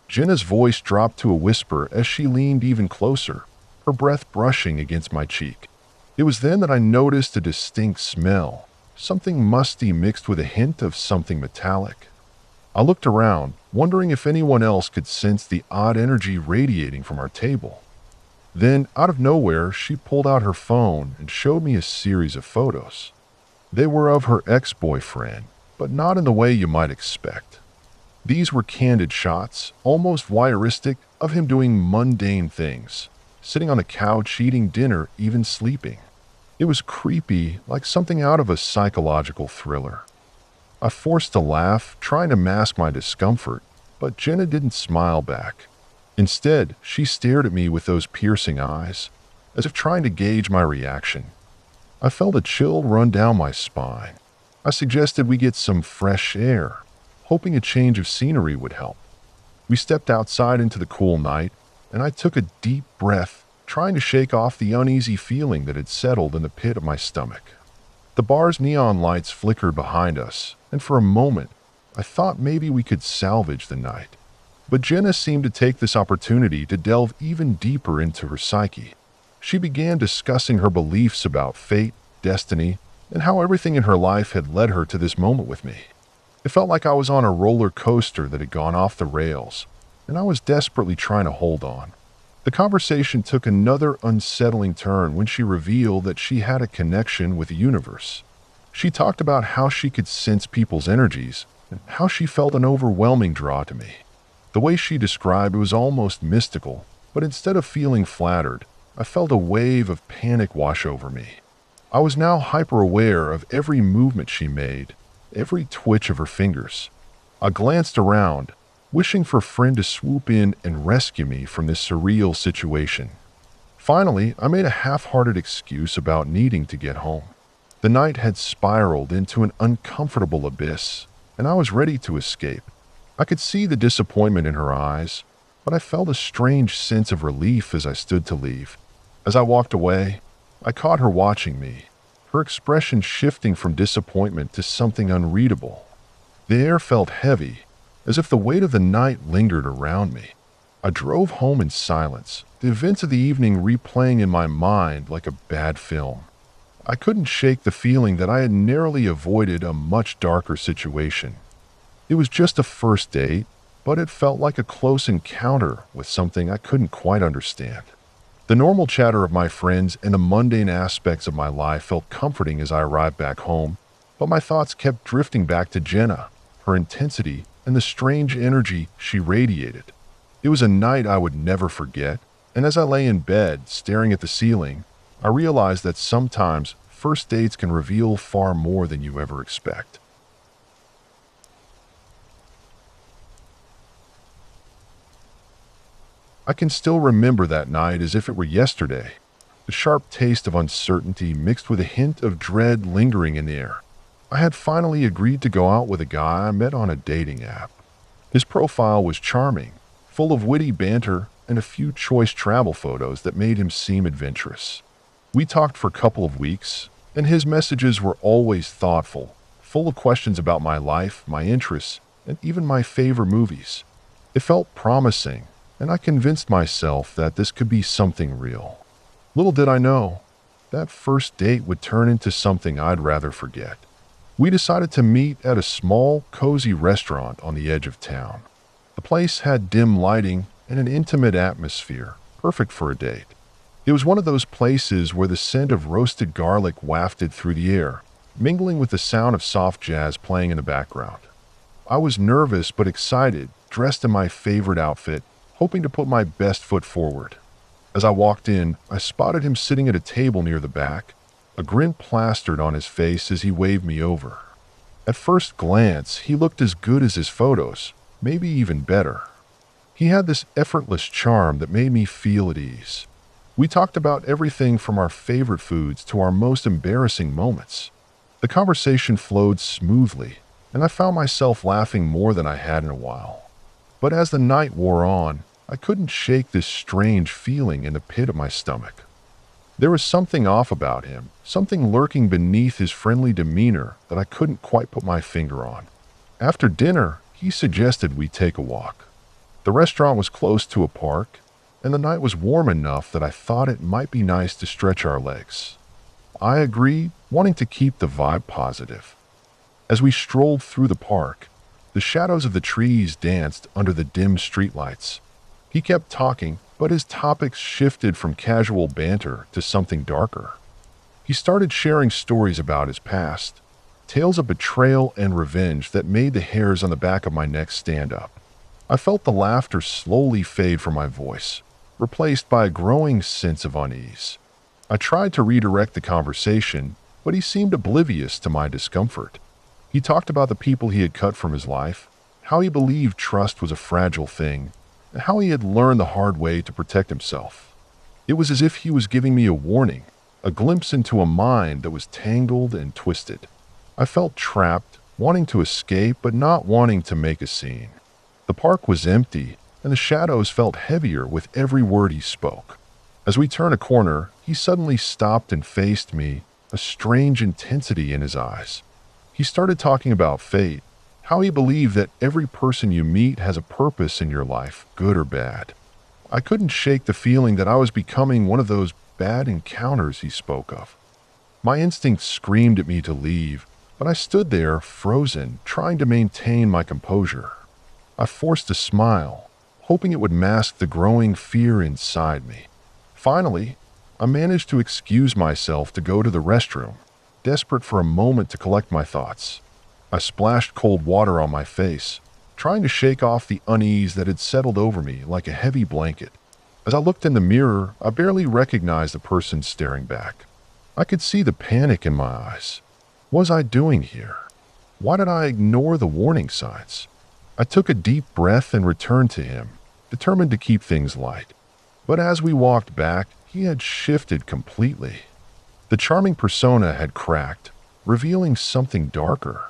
Jenna's voice dropped to a whisper as she leaned even closer, her breath brushing against my cheek. It was then that I noticed a distinct smell, something musty mixed with a hint of something metallic. I looked around, wondering if anyone else could sense the odd energy radiating from our table. Then, out of nowhere, she pulled out her phone and showed me a series of photos. They were of her ex-boyfriend, but not in the way you might expect. These were candid shots, almost voyeuristic, of him doing mundane things, sitting on the couch, eating dinner, even sleeping. It was creepy, like something out of a psychological thriller. I forced a laugh, trying to mask my discomfort, but Jenna didn't smile back. Instead, she stared at me with those piercing eyes, as if trying to gauge my reaction. I felt a chill run down my spine. I suggested we get some fresh air, hoping a change of scenery would help. We stepped outside into the cool night, and I took a deep breath, trying to shake off the uneasy feeling that had settled in the pit of my stomach. The bar's neon lights flickered behind us, and for a moment, I thought maybe we could salvage the night. But Jenna seemed to take this opportunity to delve even deeper into her psyche. She began discussing her beliefs about fate, destiny, and how everything in her life had led her to this moment with me. It felt like I was on a roller coaster that had gone off the rails, and I was desperately trying to hold on. The conversation took another unsettling turn when she revealed that she had a connection with the universe. She talked about how she could sense people's energies and how she felt an overwhelming draw to me. The way she described it was almost mystical, but instead of feeling flattered, I felt a wave of panic wash over me. I was now hyper-aware of every movement she made, every twitch of her fingers. I glanced around, wishing for a friend to swoop in and rescue me from this surreal situation. Finally, I made a half-hearted excuse about needing to get home. The night had spiraled into an uncomfortable abyss, and I was ready to escape. I could see the disappointment in her eyes, but I felt a strange sense of relief as I stood to leave. As I walked away, I caught her watching me, her expression shifting from disappointment to something unreadable. The air felt heavy, as if the weight of the night lingered around me. I drove home in silence, the events of the evening replaying in my mind like a bad film. I couldn't shake the feeling that I had narrowly avoided a much darker situation. It was just a first date, but it felt like a close encounter with something I couldn't quite understand. The normal chatter of my friends and the mundane aspects of my life felt comforting as I arrived back home, but my thoughts kept drifting back to Jenna, her intensity, and the strange energy she radiated. It was a night I would never forget, and as I lay in bed, staring at the ceiling, I realized that sometimes first dates can reveal far more than you ever expect. I can still remember that night as if it were yesterday, the sharp taste of uncertainty mixed with a hint of dread lingering in the air. I had finally agreed to go out with a guy I met on a dating app. His profile was charming, full of witty banter and a few choice travel photos that made him seem adventurous. We talked for a couple of weeks, and his messages were always thoughtful, full of questions about my life, my interests, and even my favorite movies. It felt promising, and I convinced myself that this could be something real. Little did I know, that first date would turn into something I'd rather forget. We decided to meet at a small, cozy restaurant on the edge of town. The place had dim lighting and an intimate atmosphere, perfect for a date. It was one of those places where the scent of roasted garlic wafted through the air, mingling with the sound of soft jazz playing in the background. I was nervous but excited, dressed in my favorite outfit, hoping to put my best foot forward. As I walked in, I spotted him sitting at a table near the back, a grin plastered on his face as he waved me over. At first glance, he looked as good as his photos, maybe even better. He had this effortless charm that made me feel at ease. We talked about everything from our favorite foods to our most embarrassing moments. The conversation flowed smoothly, and I found myself laughing more than I had in a while. But as the night wore on, I couldn't shake this strange feeling in the pit of my stomach. There was something off about him, something lurking beneath his friendly demeanor that I couldn't quite put my finger on. After dinner, he suggested we take a walk. The restaurant was close to a park, and the night was warm enough that I thought it might be nice to stretch our legs. I agreed, wanting to keep the vibe positive. As we strolled through the park, the shadows of the trees danced under the dim streetlights. He kept talking, but his topics shifted from casual banter to something darker. He started sharing stories about his past, tales of betrayal and revenge that made the hairs on the back of my neck stand up. I felt the laughter slowly fade from my voice, replaced by a growing sense of unease. I tried to redirect the conversation, but he seemed oblivious to my discomfort. He talked about the people he had cut from his life, how he believed trust was a fragile thing, and how he had learned the hard way to protect himself. It was as if he was giving me a warning, a glimpse into a mind that was tangled and twisted. I felt trapped, wanting to escape but not wanting to make a scene. The park was empty, and the shadows felt heavier with every word he spoke. As we turned a corner, he suddenly stopped and faced me, a strange intensity in his eyes. He started talking about fate, how he believed that every person you meet has a purpose in your life, good or bad. I couldn't shake the feeling that I was becoming one of those bad encounters he spoke of. My instinct screamed at me to leave, but I stood there, frozen, trying to maintain my composure. I forced a smile, hoping it would mask the growing fear inside me. Finally, I managed to excuse myself to go to the restroom, desperate for a moment to collect my thoughts. I splashed cold water on my face, trying to shake off the unease that had settled over me like a heavy blanket. As I looked in the mirror, I barely recognized the person staring back. I could see the panic in my eyes. What was I doing here? Why did I ignore the warning signs? I took a deep breath and returned to him, determined to keep things light. But as we walked back, he had shifted completely. The charming persona had cracked, revealing something darker.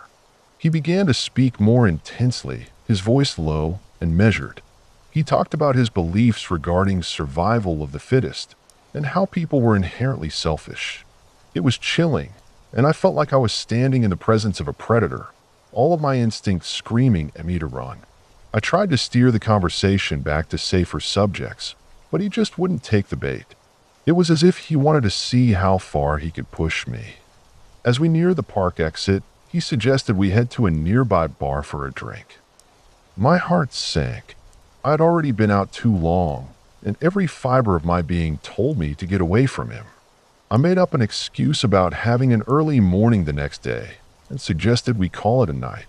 He began to speak more intensely, his voice low and measured. He talked about his beliefs regarding survival of the fittest and how people were inherently selfish. It was chilling, and I felt like I was standing in the presence of a predator, all of my instincts screaming at me to run. I tried to steer the conversation back to safer subjects, but he just wouldn't take the bait. It was as if he wanted to see how far he could push me. As we neared the park exit, he suggested we head to a nearby bar for a drink. My heart sank. I had already been out too long, and every fiber of my being told me to get away from him. I made up an excuse about having an early morning the next day and suggested we call it a night.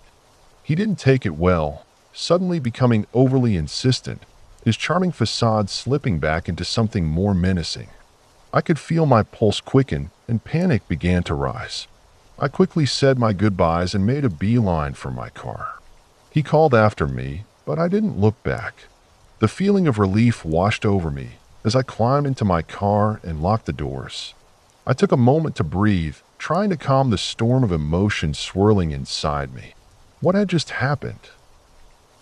He didn't take it well, suddenly becoming overly insistent, his charming facade slipping back into something more menacing. I could feel my pulse quicken and panic began to rise. I quickly said my goodbyes and made a beeline for my car. He called after me, but I didn't look back. The feeling of relief washed over me as I climbed into my car and locked the doors. I took a moment to breathe, trying to calm the storm of emotion swirling inside me. What had just happened?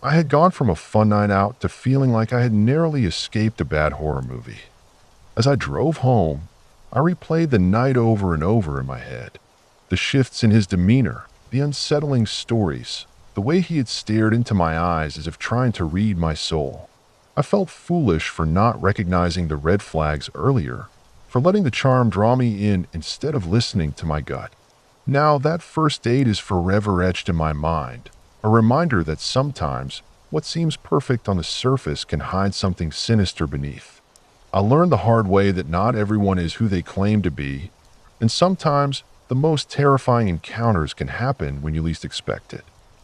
I had gone from a fun night out to feeling like I had narrowly escaped a bad horror movie. As I drove home, I replayed the night over and over in my head. The shifts in his demeanor, the unsettling stories, the way he had stared into my eyes as if trying to read my soul. I felt foolish for not recognizing the red flags earlier, for letting the charm draw me in instead of listening to my gut. Now that first date is forever etched in my mind, a reminder that sometimes what seems perfect on the surface can hide something sinister beneath. I learned the hard way that not everyone is who they claim to be, and sometimes the most terrifying encounters can happen when you least expect it.